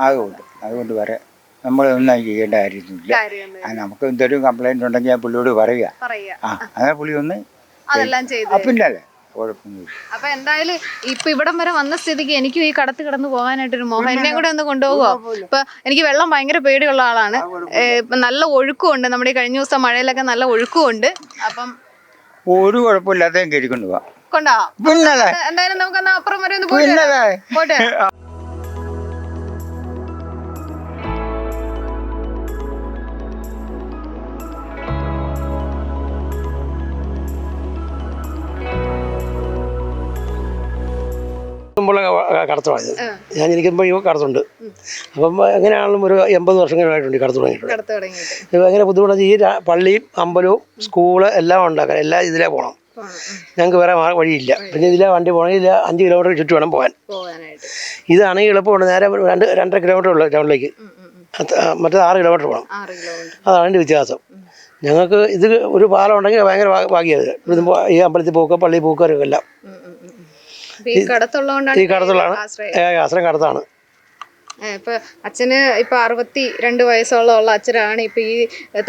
അതുകൊണ്ട് വരെ നമ്മളൊന്നും ചെയ്യേണ്ട കാര്യമൊന്നുമില്ല. നമുക്ക് എന്തെങ്കിലും കംപ്ലൈന്റ് ഉണ്ടെങ്കിൽ ഞാൻ പുള്ളിയോട് പറയുക, അങ്ങനെ പുള്ളി ഒന്ന് അതെല്ലാം ചെയ്തു. പിന്നല്ലേ കുഴപ്പമൊന്നുമില്ല. അപ്പൊ എന്തായാലും ഇപ്പൊ ഇവിടം വരെ വന്ന സ്ഥിതിക്ക് എനിക്കും ഈ കടത്ത് കിടന്ന് പോകാനായിട്ടൊരു മോഹം. എന്നെ കൂടെ ഒന്ന് കൊണ്ടുപോകുമോ? ഇപ്പൊ എനിക്ക് വെള്ളം ഭയങ്കര പേടിയുള്ള ആളാണ്. ഇപ്പൊ നല്ല ഒഴുക്കുമുണ്ട്, നമ്മുടെ ഈ കഴിഞ്ഞ ദിവസം മഴയിലൊക്കെ നല്ല ഒഴുക്കുമുണ്ട്. അപ്പം ഒരു കുഴപ്പമില്ലാത്ത കയറിക്കൊണ്ട് പോവാം. കൊണ്ടുപോവാം. പിന്നല്ലേ എന്തായാലും നമുക്ക് അപ്പുറം വരെ ഒന്ന് പോട്ടെ. കടത്തുള്ളത് ഞാൻ ജനിക്കുമ്പോൾ ഈ കടത്തുണ്ട്. അപ്പം എങ്ങനെയാണെങ്കിലും ഒരു 80 വർഷങ്ങളായിട്ടുണ്ട് ഈ കടത്ത് തുടങ്ങിയിട്ട്. ഭയങ്കര ബുദ്ധിമുട്ടാണ്. ഈ പള്ളിയും അമ്പലവും സ്കൂള് എല്ലാം ഉണ്ടാക്കാൻ എല്ലാം ഇതിലേ പോകണം. ഞങ്ങൾക്ക് വേറെ വഴിയില്ല. പിന്നെ ഇതിലെ വണ്ടി പോകണമെങ്കിൽ 5 കിലോമീറ്റർ ചുറ്റും വേണം പോകാൻ. ഇതാണെങ്കിൽ എളുപ്പമുണ്ട്. നേരെ 2.5 കിലോമീറ്റർ ഉള്ളു ടൗണിലേക്ക്. മറ്റേത് 6 കിലോമീറ്റർ പോകണം. അതാണ് എൻ്റെ വ്യത്യാസം. ഞങ്ങൾക്ക് ഇത് ഒരു പാലം ഉണ്ടെങ്കിൽ ഭയങ്കര ഭാഗ്യമാണ്. ഈ അമ്പലത്തിൽ പോക്കുക, പള്ളിയിൽ പോക്കാരൊക്കെ എല്ലാം ഈ കടത്തുള്ളതാണ്. ആശ്രയം കടത്താണ്. ഇപ്പൊ അച്ഛന് ഇപ്പൊ 62 വയസ്സോളം അച്ഛനാണ്. ഇപ്പൊ ഈ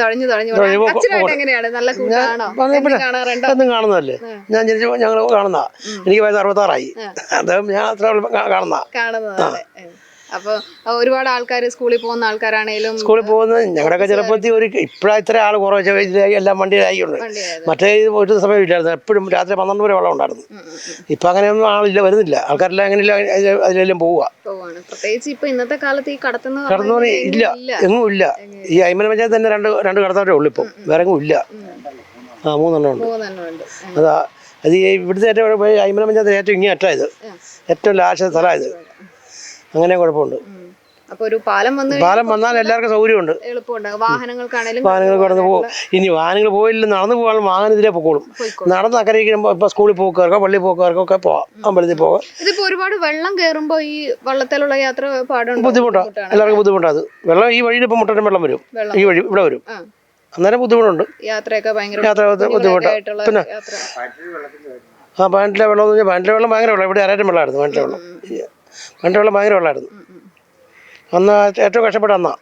തഴഞ്ഞു എങ്ങനെയാണ്? നല്ല കൂട്ടാണോ? എന്നും കാണുന്നതല്ലേ. ഞാൻ ജനിച്ചപ്പോൾ ഞങ്ങൾ കാണുന്ന. എനിക്ക് വയസ്സ് 66 അദ്ദേഹം ഞാൻ അത്ര കാണുന്നതാണ്. അപ്പൊ ഒരുപാട് ആൾക്കാർ സ്കൂളിൽ പോകുന്ന ആൾക്കാരാണേലും സ്കൂളിൽ പോകുന്നത് ഞങ്ങളുടെയൊക്കെ ചെറുപ്പത്തിൽ ഇപ്പോഴാ ഇത്ര ആൾ കുറച്ച് എല്ലാം വണ്ടിയിലായിട്ടുണ്ട്. മറ്റേ ഒരു സമയം ഇല്ലായിരുന്നു. എപ്പോഴും രാത്രി 12 വരെ വെള്ളം ഉണ്ടായിരുന്നു. ഇപ്പൊ അങ്ങനെയൊന്നും ആളില്ല, വരുന്നില്ല. ആൾക്കാരെല്ലാം അങ്ങനെയില്ല, അതിലെല്ലാം പോവുക. പ്രത്യേകിച്ച് ഇപ്പൊ ഇന്നത്തെ കാലത്ത് ഈ കടന്നു ഇല്ല, എങ്ങും ഇല്ല. ഈ അയ്മന പഞ്ചായത്ത് തന്നെ രണ്ട് കടത്തവരേ ഉള്ളു. ഇപ്പം വേറെ എങ്ങും ഇല്ല. 3 എണ്ണം ഉണ്ട്. അതാ അത് ഇവിടുത്തെ ഏറ്റവും അയ്മന പഞ്ചായത്ത് ഏറ്റവും ഇങ്ങനെ അറ്റായത് ഏറ്റവും ലാസ്റ്റ് സ്ഥലമായത്. അങ്ങനെ കുഴപ്പമുണ്ട്. പാലം വന്നാൽ എല്ലാവർക്കും സൗകര്യമുണ്ട്. വാഹനങ്ങൾ കടന്നു പോകും. ഇനി വാഹനങ്ങൾ പോയില്ല, നടന്നു പോകാൻ വാഹനം ഇതിലേ പൊക്കോളും. നടന്ന് അക്കരയ്ക്ക് ഇപ്പൊ സ്കൂളിൽ പോക്കാർക്കോ പള്ളിയിൽ പോക്കാർക്കോ ഒക്കെ പോവാം. അമ്പലത്തിൽ പോകാം. ഇതിപ്പോ ഒരുപാട് വെള്ളം കയറുമ്പോ ഈ വള്ളത്തിലുള്ള യാത്ര ബുദ്ധിമുട്ടാണ്. എല്ലാവർക്കും ബുദ്ധിമുട്ടാണ്. വെള്ളം ഈ വഴിയിൽ ഇപ്പൊ മുട്ടൻ വെള്ളം വരും. ഈ വഴി ഇവിടെ വരും. അന്നേരം ബുദ്ധിമുട്ടുണ്ട്. യാത്ര ബുദ്ധിമുട്ടാണ്. പിന്നെ പാൻറ്റിലെ വെള്ളം എന്ന് പറഞ്ഞാൽ പാൻറ്റിലെ വെള്ളം ഭയങ്കര വെള്ളം. ഇവിടെ അരേറ്റം വെള്ളമായിരുന്നു. പാൻറ്റിലെ വെള്ളം ഭയങ്കര വെള്ളമായിരുന്നു. അന്ന് ഏറ്റവും കഷ്ടപ്പെട്ട അന്നാ.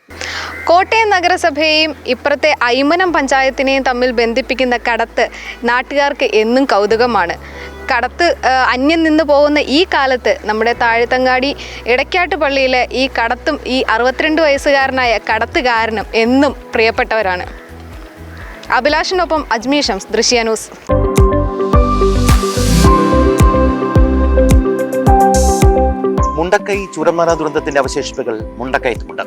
കോട്ടയം നഗരസഭയെയും ഇപ്പുറത്തെ അയ്മനം പഞ്ചായത്തിനെയും തമ്മിൽ ബന്ധിപ്പിക്കുന്ന കടത്ത് നാട്ടുകാർക്ക് എന്നും കൗതുകമാണ്. കടത്ത് അന്യം നിന്ന് പോകുന്ന ഈ കാലത്ത് നമ്മുടെ താഴത്തങ്ങാടി ഇടയ്ക്കാട്ട് പള്ളിയിലെ ഈ കടത്തും ഈ 62 വയസ്സുകാരനായ കടത്തുകാരനും എന്നും പ്രിയപ്പെട്ടവരാണ്. അഭിലാഷിനൊപ്പം അജ്മീർ ഷംസ്, ദൃശ്യ ന്യൂസ്. മുണ്ടക്കൈ ചുരംമല ദുരന്തത്തിന്റെ അവശേഷിപ്പുകൾ മുണ്ടക്കയത്തുമുണ്ട്.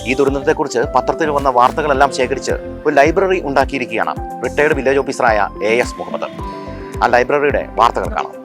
ഈ ദുരന്തത്തെക്കുറിച്ച് പത്രത്തിൽ വന്ന വാർത്തകളെല്ലാം ശേഖരിച്ച് ഒരു ലൈബ്രറി ഉണ്ടാക്കിയിരിക്കുകയാണ് റിട്ടയർഡ് വില്ലേജ് ഓഫീസറായ AS മുഹമ്മദ്. ആ ലൈബ്രറിയുടെ വാർത്തകൾ കാണാം.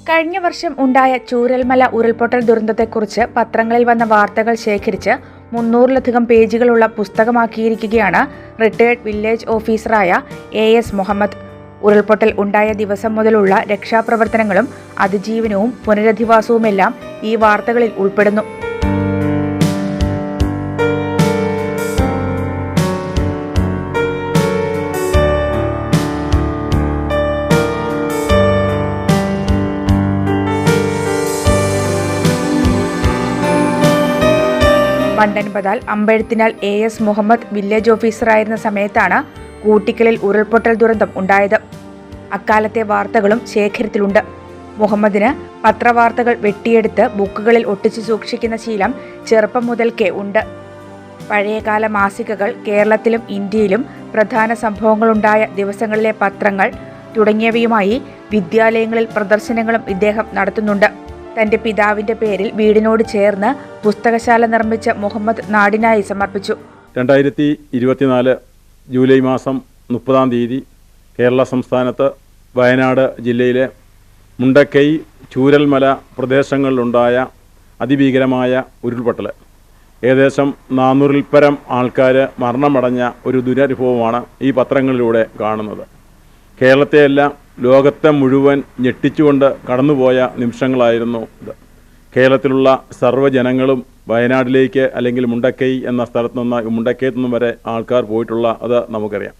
കഴിഞ്ഞ വർഷം ഉണ്ടായ ചൂരൽമല ഉരുൾപൊട്ടൽ ദുരന്തത്തെക്കുറിച്ച് പത്രങ്ങളിൽ വന്ന വാർത്തകൾ ശേഖരിച്ച് 300-ലധികം പേജുകളുള്ള പുസ്തകമാക്കിയിരിക്കുകയാണ് റിട്ടയർഡ് വില്ലേജ് ഓഫീസറായ AS മുഹമ്മദ്. ഉരുൾപൊട്ടൽ ഉണ്ടായ ദിവസം മുതലുള്ള രക്ഷാപ്രവർത്തനങ്ങളും അതിജീവനവും പുനരധിവാസവുമെല്ലാം ഈ വാർത്തകളിൽ ഉൾപ്പെടുന്നു. പണ്ടൻപതാൽ അമ്പഴത്തിനാൽ AS മുഹമ്മദ് വില്ലേജ് ഓഫീസറായിരുന്ന സമയത്താണ് കൂട്ടിക്കലിൽ ഉരുൾപൊട്ടൽ ദുരന്തം ഉണ്ടായത്. അക്കാലത്തെ വാർത്തകളും ശേഖരത്തിലുണ്ട്. മുഹമ്മദിന് പത്രവാർത്തകൾ വെട്ടിയെടുത്ത് ബുക്കുകളിൽ ഒട്ടിച്ചു സൂക്ഷിക്കുന്ന ശീലം ചെറുപ്പം മുതൽക്കേ ഉണ്ട്. പഴയകാല മാസികകൾ, കേരളത്തിലും ഇന്ത്യയിലും പ്രധാന സംഭവങ്ങളുണ്ടായ ദിവസങ്ങളിലെ പത്രങ്ങൾ തുടങ്ങിയവയുമായി വിദ്യാലയങ്ങളിൽ പ്രദർശനങ്ങളും ഇദ്ദേഹം നടത്തുന്നുണ്ട്. തന്റെ പിതാവിന്റെ പേരിൽ വീടിനോട് ചേർന്ന് പുസ്തകശാല നിർമ്മിച്ച മുഹമ്മദ് നാടിനായി സമർപ്പിച്ചു. 2024 ജൂലൈ മാസം 30-ാം തീയതി കേരള സംസ്ഥാനത്ത് വയനാട് ജില്ലയിലെ മുണ്ടക്കൈ ചൂരൽമല പ്രദേശങ്ങളിലുണ്ടായ അതിഭീകരമായ ഉരുൾപൊട്ടൽ. ഏകദേശം 400-ൽ പരം ആൾക്കാർ മരണമടഞ്ഞ ഒരു ദുരനുഭവമാണ് ഈ പത്രങ്ങളിലൂടെ കാണുന്നത്. കേരളത്തെയല്ല ലോകത്തെ മുഴുവൻ ഞെട്ടിച്ചുകൊണ്ട് കടന്നുപോയ നിമിഷങ്ങളായിരുന്നു ഇത്. കേരളത്തിലുള്ള സർവ്വജനങ്ങളും വയനാട്ടിലേക്ക് അല്ലെങ്കിൽ മുണ്ടക്കൈ എന്ന സ്ഥലത്ത് നിന്ന് മുണ്ടക്കയത്ത് നിന്നും വരെ ആൾക്കാർ പോയിട്ടുള്ള അത് നമുക്കറിയാം.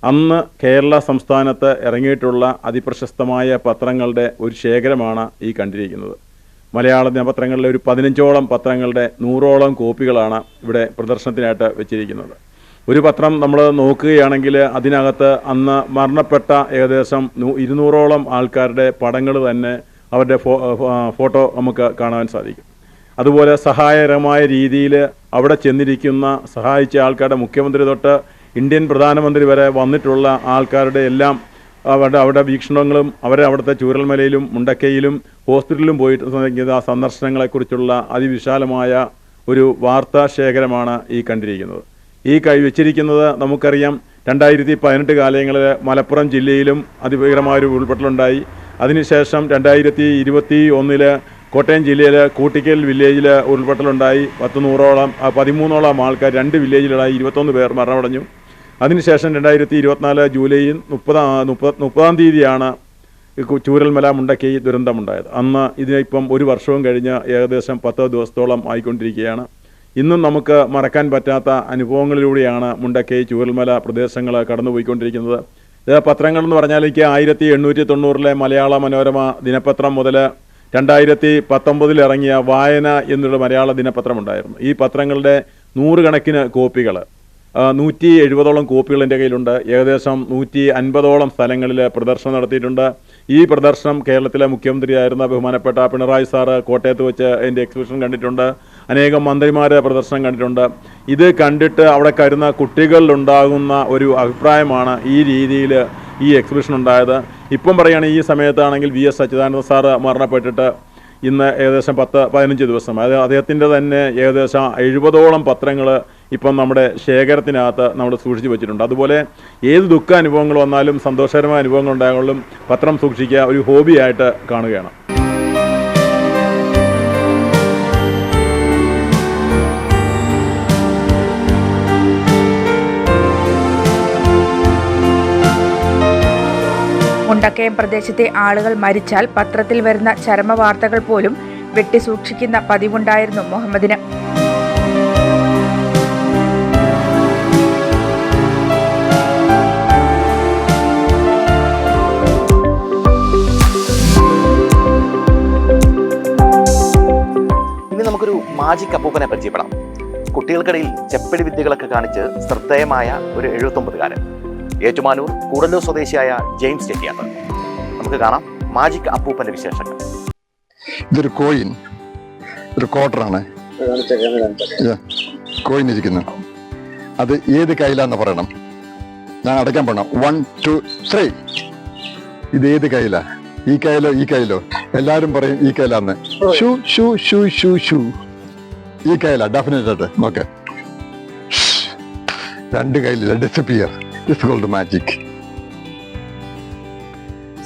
അന്ന് കേരള സംസ്ഥാനത്ത് ഇറങ്ങിയിട്ടുള്ള അതിപ്രശസ്തമായ പത്രങ്ങളുടെ ഒരു ശേഖരമാണ് ഈ കണ്ടിരിക്കുന്നത്. മലയാള ദിനപത്രങ്ങളിലെ ഒരു 15ഓളം പത്രങ്ങളുടെ 100ഓളം കോപ്പികളാണ് ഇവിടെ പ്രദർശനത്തിനായിട്ട് വെച്ചിരിക്കുന്നത്. ഒരു പത്രം നമ്മൾ നോക്കുകയാണെങ്കിൽ അതിനകത്ത് അന്ന് മരണപ്പെട്ട ഏകദേശം 200ഓളം ആൾക്കാരുടെ പടങ്ങൾ തന്നെ അവരുടെ ഫോട്ടോ നമുക്ക് കാണാൻ സാധിക്കും. അതുപോലെ സഹായകരമായ രീതിയിൽ അവിടെ ചെന്നിരിക്കുന്ന സഹായിച്ച ആൾക്കാരുടെ മുഖ്യമന്ത്രി തൊട്ട് ഇന്ത്യൻ പ്രധാനമന്ത്രി വരെ വന്നിട്ടുള്ള ആൾക്കാരുടെ എല്ലാം അവരുടെ വീക്ഷണങ്ങളും അവിടുത്തെ ചൂരൽമലയിലും മുണ്ടക്കയിലും ഹോസ്പിറ്റലിലും പോയിട്ട് സന്ദർശനങ്ങളെക്കുറിച്ചുള്ള അതിവിശാലമായ ഒരു വാർത്താ ശേഖരമാണ് ഈ കണ്ടിരിക്കുന്നത്. ഈ വെച്ചിരിക്കുന്നത് നമുക്കറിയാം 2018 കാലങ്ങളിൽ മലപ്പുറം ജില്ലയിലും അതിഭീകരമായൊരു ഉരുൾപൊട്ടലുണ്ടായി. അതിനുശേഷം 2021 കോട്ടയം ജില്ലയിൽ കൂട്ടിക്കൽ വില്ലേജിൽ ഉരുൾപൊട്ടലുണ്ടായി. 13ഓളം ആൾക്കാർ 2 വില്ലേജിലായി 21 പേർ മരണമടഞ്ഞു. അതിനുശേഷം 2024 ജൂലൈ 30 തീയതിയാണ് ചൂരൽമല മുണ്ടക്കൈ ദുരന്തമുണ്ടായത്. അന്ന് ഇതിനിപ്പം 1 വർഷവും കഴിഞ്ഞ് ഏകദേശം 10 ദിവസത്തോളം ആയിക്കൊണ്ടിരിക്കുകയാണ്. ഇന്നും നമുക്ക് മറക്കാൻ പറ്റാത്ത അനുഭവങ്ങളിലൂടെയാണ് മുണ്ടക്കൈ ചൂരൽമല പ്രദേശങ്ങൾ കടന്നുപോയിക്കൊണ്ടിരിക്കുന്നത്. ഇത് പത്രങ്ങളെന്ന് പറഞ്ഞാൽ എനിക്ക് 1890 മലയാള മനോരമ ദിനപത്രം മുതൽ 2019 ഇറങ്ങിയ വായന എന്നുള്ള മലയാള ദിനപത്രമുണ്ടായിരുന്നു. ഈ പത്രങ്ങളുടെ 100 കണക്കിന് കോപ്പികൾ 170ഓളം കോപ്പികൾ എൻ്റെ കയ്യിലുണ്ട്. ഏകദേശം 150ഓളം സ്ഥലങ്ങളിൽ പ്രദർശനം നടത്തിയിട്ടുണ്ട്. ഈ പ്രദർശനം കേരളത്തിലെ മുഖ്യമന്ത്രിയായിരുന്ന ബഹുമാനപ്പെട്ട പിണറായി സാറ് കോട്ടയത്ത് വെച്ച് അതിൻ്റെ എക്സിബിഷൻ കണ്ടിട്ടുണ്ട്. അനേകം മന്ത്രിമാർ പ്രദർശനം കണ്ടിട്ടുണ്ട്. ഇത് കണ്ടിട്ട് അവിടെ കരുന്ന കുട്ടികളിലുണ്ടാകുന്ന ഒരു അഭിപ്രായമാണ് ഈ രീതിയിൽ ഈ എക്സിബിഷൻ ഉണ്ടായത്. ഇപ്പം പറയുകയാണെങ്കിൽ ഈ സമയത്താണെങ്കിൽ VS അച്യുതാനന്ദ സാറ് മരണപ്പെട്ടിട്ട് ഇന്ന് ഏകദേശം 10-15 ദിവസം. അത് അദ്ദേഹത്തിൻ്റെ തന്നെ ഏകദേശം 70ഓളം പത്രങ്ങൾ ഇപ്പം നമ്മുടെ ശേഖരത്തിനകത്ത് നമ്മൾ സൂക്ഷിച്ച് വെച്ചിട്ടുണ്ട്. അതുപോലെ ഏത് ദുഃഖ അനുഭവങ്ങൾ വന്നാലും സന്തോഷകരമായ അനുഭവങ്ങൾ ഉണ്ടായാലും പത്രം സൂക്ഷിക്കുക ഒരു ഹോബിയായിട്ട് കാണുകയാണ്. മുണ്ടക്കയം പ്രദേശത്തെ ആളുകൾ മരിച്ചാൽ പത്രത്തിൽ വരുന്ന ചരമവാർത്തകൾ പോലും വെട്ടിസൂക്ഷിക്കുന്ന പതിവുണ്ടായിരുന്നു മുഹമ്മദിന്. ഇനി നമുക്കൊരു മാജിക് അപ്പൂപ്പനെ പരിചയപ്പെടാം. കുട്ടികൾക്കിടയിൽ ചെപ്പടി വിദ്യകളൊക്കെ കാണിച്ച് ശ്രദ്ധേയമായ ഒരു 79കാരൻ, ഏറ്റുമാനൂർ കൂടല്ലൂർ സ്വദേശിയായ ജെയിംസ് ചെട്ടിയാത്ത്. നമുക്ക് കാണാം മാജിക് അപ്പൂപ്പന്റെ വിശേഷങ്ങൾ. ഇതൊരു കോയിൻ, ഒരു ക്വാർട്ടറാണ്. കോയിൻ ഇരിക്കുന്നു. അത് ഏത് കയ്യിലാന്ന് പറയണം. ഞാൻ അടയ്ക്കാൻ പോണം. 1 2 3. ഇത് ഏത് കയ്യിലാ? ഈ കയ്യിലോ ഈ കയ്യിലോ? എല്ലാരും പറയും ഈ കയ്യിലാന്ന്. Shoo shoo shoo shoo shoo. ഈ കയ്യിലാ ഡെഫിനറ്റ് ആയിട്ട്. ഓക്കെ, 2 കയ്യിലില്ല. Disappear. It's called magic.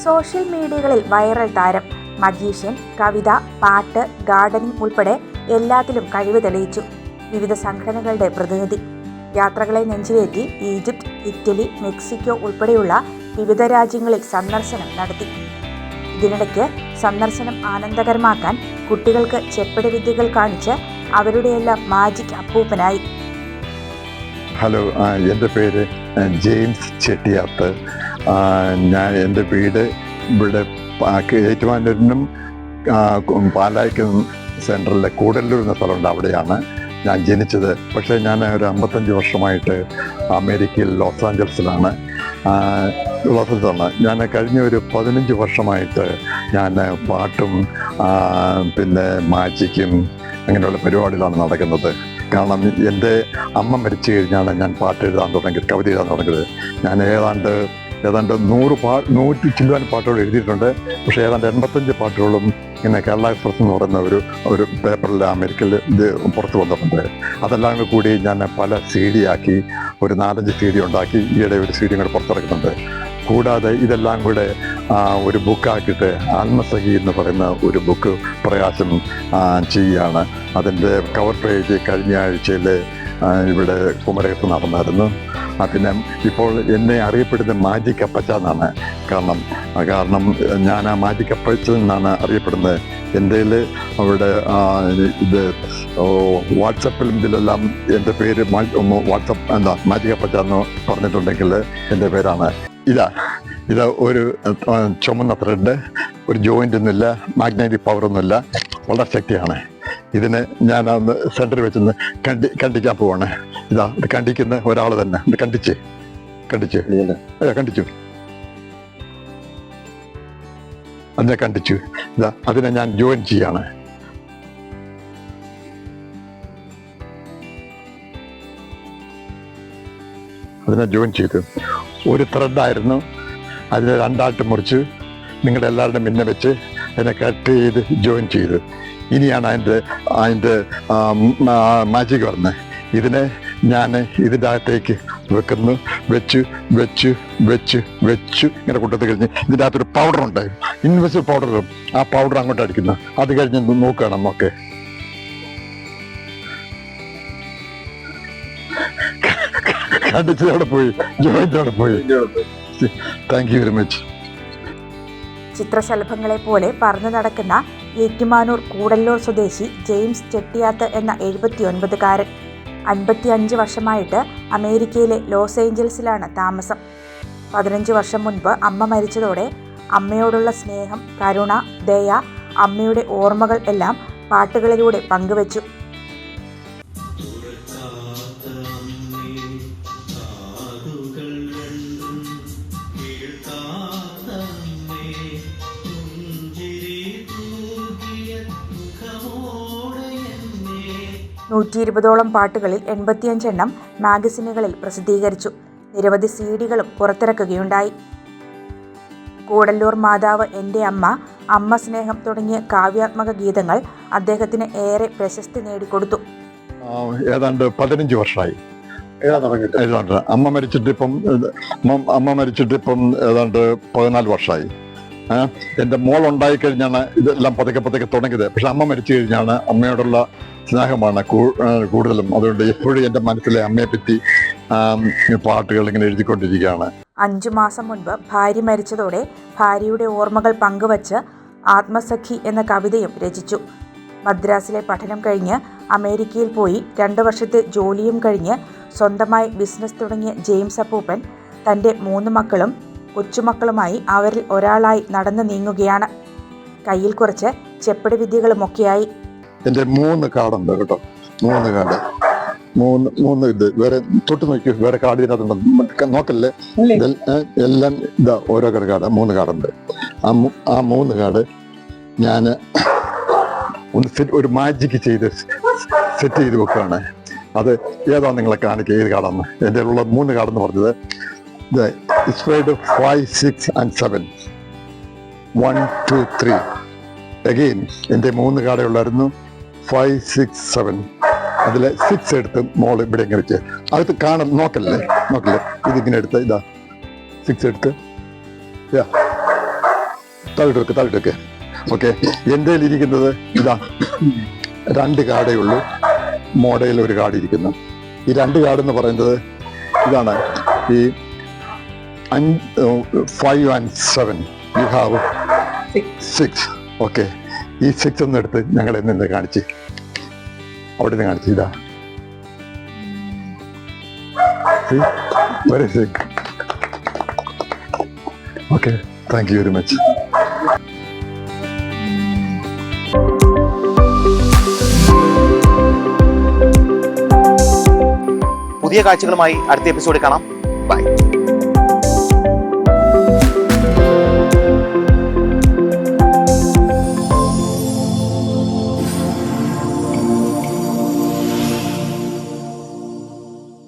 Social മീഡിയകളിൽ വൈറൽ താരം, മജീഷ്യൻ, കവിത, പാട്ട്, ഗാർഡനിംഗ് ഉൾപ്പെടെ എല്ലാത്തിലും കഴിവ് തെളിയിച്ചു. വിവിധ സംഘടനകളുടെ പ്രതിനിധി. യാത്രകളെ നെഞ്ചിലേറ്റി ഈജിപ്ത്, ഇറ്റലി, മെക്സിക്കോ ഉൾപ്പെടെയുള്ള വിവിധ രാജ്യങ്ങളിൽ സന്ദർശനം നടത്തി. ഇതിനിടയ്ക്ക് സന്ദർശനം ആനന്ദകരമാക്കാൻ കുട്ടികൾക്ക് ചെപ്പടി വിദ്യകൾ കാണിച്ച് അവരുടെയെല്ലാം മാജിക് അപ്പൂപ്പനായി. ഹലോ, എൻ്റെ പേര് ജെയിംസ് ചെട്ടിയാത്ത്. എൻ്റെ വീട് ഇവിടെ ഏറ്റുമാനൂരിനും പാലായ്ക്കും സെൻട്രലിലെ കൂടല്ലൂർ എന്ന സ്ഥലമുണ്ട്, അവിടെയാണ് ഞാൻ ജനിച്ചത്. പക്ഷേ ഞാൻ ഒരു 55 വർഷമായിട്ട് അമേരിക്കയിൽ ലോസ് ആഞ്ചൽസിലാണ്. ഞാൻ കഴിഞ്ഞ ഒരു 15 വർഷമായിട്ട് ഞാൻ പാട്ടും പിന്നെ മാജിക്കും അങ്ങനെയുള്ള പരിപാടികളാണ് നടക്കുന്നത്. കാരണം എൻ്റെ അമ്മ മരിച്ചു കഴിഞ്ഞാണ് ഞാൻ പാട്ട് എഴുതാൻ തുടങ്ങിയത്, കവിത എഴുതാൻ തുടങ്ങിയത്. ഞാൻ ഏതാണ്ട് 100 ചില്ലുവാൻ പാട്ടുകൾ എഴുതിയിട്ടുണ്ട്. പക്ഷേ ഏതാണ്ട് 85 പാട്ടുകളും ഇങ്ങനെ കേരള എക്സ്പ്രസ് എന്ന് പറയുന്ന ഒരു പേപ്പറിൽ അമേരിക്കയിൽ ഇത് പുറത്ത് വന്നിട്ടുണ്ട്. അതെല്ലാം കൂടി ഞാൻ പല CD ആക്കി ഒരു 4-5 CD ഉണ്ടാക്കി ഈയിടെ ഒരു CD കൂടെ പുറത്തിറക്കുന്നുണ്ട്. കൂടാതെ ഇതെല്ലാം കൂടെ ഒരു ബുക്കാക്കിയിട്ട് ആത്മസഖി എന്ന് പറയുന്ന ഒരു ബുക്ക് പ്രകാശനം ചെയ്യുകയാണ്. അതിൻ്റെ കവർ പേജ് കഴിഞ്ഞ ആഴ്ചയിൽ ഇവിടെ കുമരകത്ത് നടന്നായിരുന്നു. പിന്നെ ഇപ്പോൾ എന്നെ അറിയപ്പെടുന്ന മാജിക് അപ്പച്ച എന്നാണ്. കാരണം ഞാൻ ആ മാജിക് അപ്പച്ച എന്നാണ് അറിയപ്പെടുന്നത്. എൻ്റെ അവിടെ ഇത് വാട്സപ്പിലും ഇതിലെല്ലാം എൻ്റെ പേര് ഒന്ന് വാട്സപ്പ് മാജിക് അപ്പച്ച എന്ന് പറഞ്ഞിട്ടുണ്ടെങ്കിൽ എൻ്റെ പേരാണ്. ഇത് ഒരു ചുമന്ന ത്രെഡ്, ഒരു ജോയിൻ്റ് ഒന്നുമില്ല, മാഗ്നറ്റിക് പവറൊന്നുമില്ല, വളരെ ശക്തിയാണ്. ഇതിന് ഞാൻ ഒന്ന് സെൻറ്ററിൽ വെച്ചൊന്ന് കണ്ടിക്കാൻ പോവാണ്. ഇത് കണ്ടിക്കുന്ന ഒരാൾ തന്നെ ഇത് കണ്ടിച്ചു. അതിനെ കണ്ടിച്ചു. അതിനെ ഞാൻ ജോയിൻ ചെയ്യാണ്. അതിനെ ജോയിൻ ചെയ്തു. ഒരു ത്രെഡായിരുന്നു, അതിനെ രണ്ടായിട്ട് മുറിച്ച് നിങ്ങളുടെ എല്ലാവരുടെയും മുന്നേ വെച്ച് എന്നെ കട്ട് ചെയ്ത് ജോയിൻ ചെയ്തു. ഇനിയാണ് അതിൻ്റെ മാജിക് വരുന്നത്. ഇതിനെ ഞാൻ ഇതിൻ്റെ അകത്തേക്ക് വെക്കുന്നു. വെച്ച് ഇങ്ങനെ കൊണ്ടു കഴിഞ്ഞ് ഇതിൻ്റെ അകത്തൊരു പൗഡറുണ്ട്, ഇൻവെസിബിൾ പൗഡർ. ആ പൗഡർ അങ്ങോട്ട് അടിക്കുന്നു. അത് കഴിഞ്ഞ് നോക്കുകയാണ് നമുക്ക്. കണ്ടിച്ചവിടെ പോയി, ജോയിൻ്റവിടെ പോയി. Thank you very much. ചിത്രശലഭങ്ങളെ പോലെ പറന്നു നടക്കുന്ന ഏറ്റുമാനൂർ കൂടല്ലൂർ സ്വദേശി ജെയിംസ് ചെട്ടിയാത്ത് എന്ന 79-കാരൻ 55 വർഷമായിട്ട് അമേരിക്കയിലെ ലോസ് ഏഞ്ചൽസിലാണ് താമസം. 15 വർഷം മുൻപ് അമ്മ മരിച്ചതോടെ അമ്മയോടുള്ള സ്നേഹം, കരുണ, ദയ, അമ്മയുടെ ഓർമ്മകൾ എല്ലാം പാട്ടുകളിലൂടെ പങ്കുവച്ചു. ോളം പാട്ടുകളിൽ 85 എണ്ണം മാഗസിനുകളിൽ പ്രസിദ്ധീകരിച്ചു. നിരവധി CD-കളും പുറത്തിറക്കുകയുണ്ടായി. കൂടല്ലൂർ മാതാവ്, എൻ്റെ അമ്മ, അമ്മ സ്നേഹം തുടങ്ങിയ കാവ്യാത്മക ഗീതങ്ങൾ അദ്ദേഹത്തിന് ഏറെ പ്രശസ്തി നേടിക്കൊടുത്തു. ഏതാണ്ട് 15 വർഷമായി അമ്മ മരിച്ചിട്ടിപ്പം ഏതാണ്ട് 14 വർഷമായി. എൻ്റെ മോൾ ഉണ്ടായിക്കഴിഞ്ഞാണ് ഇതെല്ലാം പതുക്കെ തുടങ്ങിയത്. പക്ഷെ അമ്മ മരിച്ചു കഴിഞ്ഞാണ് അമ്മയോടുള്ള സ്നേഹമാണ് കൂടുതലും. അതുകൊണ്ട് എപ്പോഴും എൻ്റെ മനസ്സിലെ അമ്മയെപ്പറ്റി പാട്ടുകൾ ഇങ്ങനെ എഴുതിക്കൊണ്ടിരിക്കുകയാണ്. 5 മാസം മുൻപ് ഭാര്യ മരിച്ചതോടെ ഭാര്യയുടെ ഓർമ്മകൾ പങ്കുവച്ച് ആത്മസഖി എന്ന കവിതയും രചിച്ചു. മദ്രാസിലെ പഠനം കഴിഞ്ഞ് അമേരിക്കയിൽ പോയി 2 വർഷത്തെ ജോലിയും കഴിഞ്ഞ് സ്വന്തമായി ബിസിനസ് തുടങ്ങിയ ജെയിംസ് അപ്പൂപ്പൻ തൻ്റെ 3 മക്കളും കൊച്ചുമക്കളുമായി അവരിൽ ഒരാളായി നടന്നു നീങ്ങുകയാണ്. കയ്യിൽ കുറച്ച് ചെപ്പടി വിദ്യകളുമൊക്കെയായി. എൻ്റെ 3 കാർഡുണ്ട് കേട്ടോ. 3 കാർഡ്, 3 ഇത് വേറെ തൊട്ട് നോക്കി, വേറെ കാർഡ് ഇതിനകത്തുണ്ട്, നോക്കല്ലേ. എല്ലാം ഇതാ ഓരോ കാർഡ്, 3 കാർഡുണ്ട്. ആ 3 കാർഡ് ഞാൻ ഒന്ന് ഒരു മാജിക്ക് ചെയ്ത് സെറ്റ് ചെയ്ത് വെക്കുകയാണ്. അത് ഏതാണ് നിങ്ങളെ കാണിക്കുക, ഏത് കാർഡാണ് എൻ്റെ ഉള്ള 3 കാർഡെന്ന് പറഞ്ഞത്. It's made of 5, 6 and 7. 1, 2, 3. Again, എൻ്റെ 3 കാർഡേ ഉള്ളായിരുന്നു. 5, 6, 7. അതിൽ 6 എടുത്ത് മോള് ഇവിടെ ഇങ്ങനെ വെച്ച് അകത്ത് കാണാൻ നോക്കല്ലേ. ഇതിങ്ങനെ എടുത്ത് 6 എടുത്ത് തള്ളിട്ട് വെക്ക്. ഓക്കെ, എൻ്റെ ഇരിക്കുന്നത് 2 കാർഡേ ഉള്ളൂ. മോഡയിൽ ഒരു കാർഡ് ഇരിക്കുന്നു. ഈ 2 കാർഡ് എന്ന് പറയുന്നത് ഇതാണ്. ഈ 5 and 7. You have 6. ഓക്കെ, ഈ 6 ഒന്ന് എടുത്ത് ഞങ്ങളെ നിന്ന് കാണിച്ച് അവിടെ നിന്ന് കാണിച്ച് very sick. Okay, thank you very much. പുതിയ കാഴ്ചകളുമായി അടുത്ത എപ്പിസോഡിൽ കാണാം. ബൈ.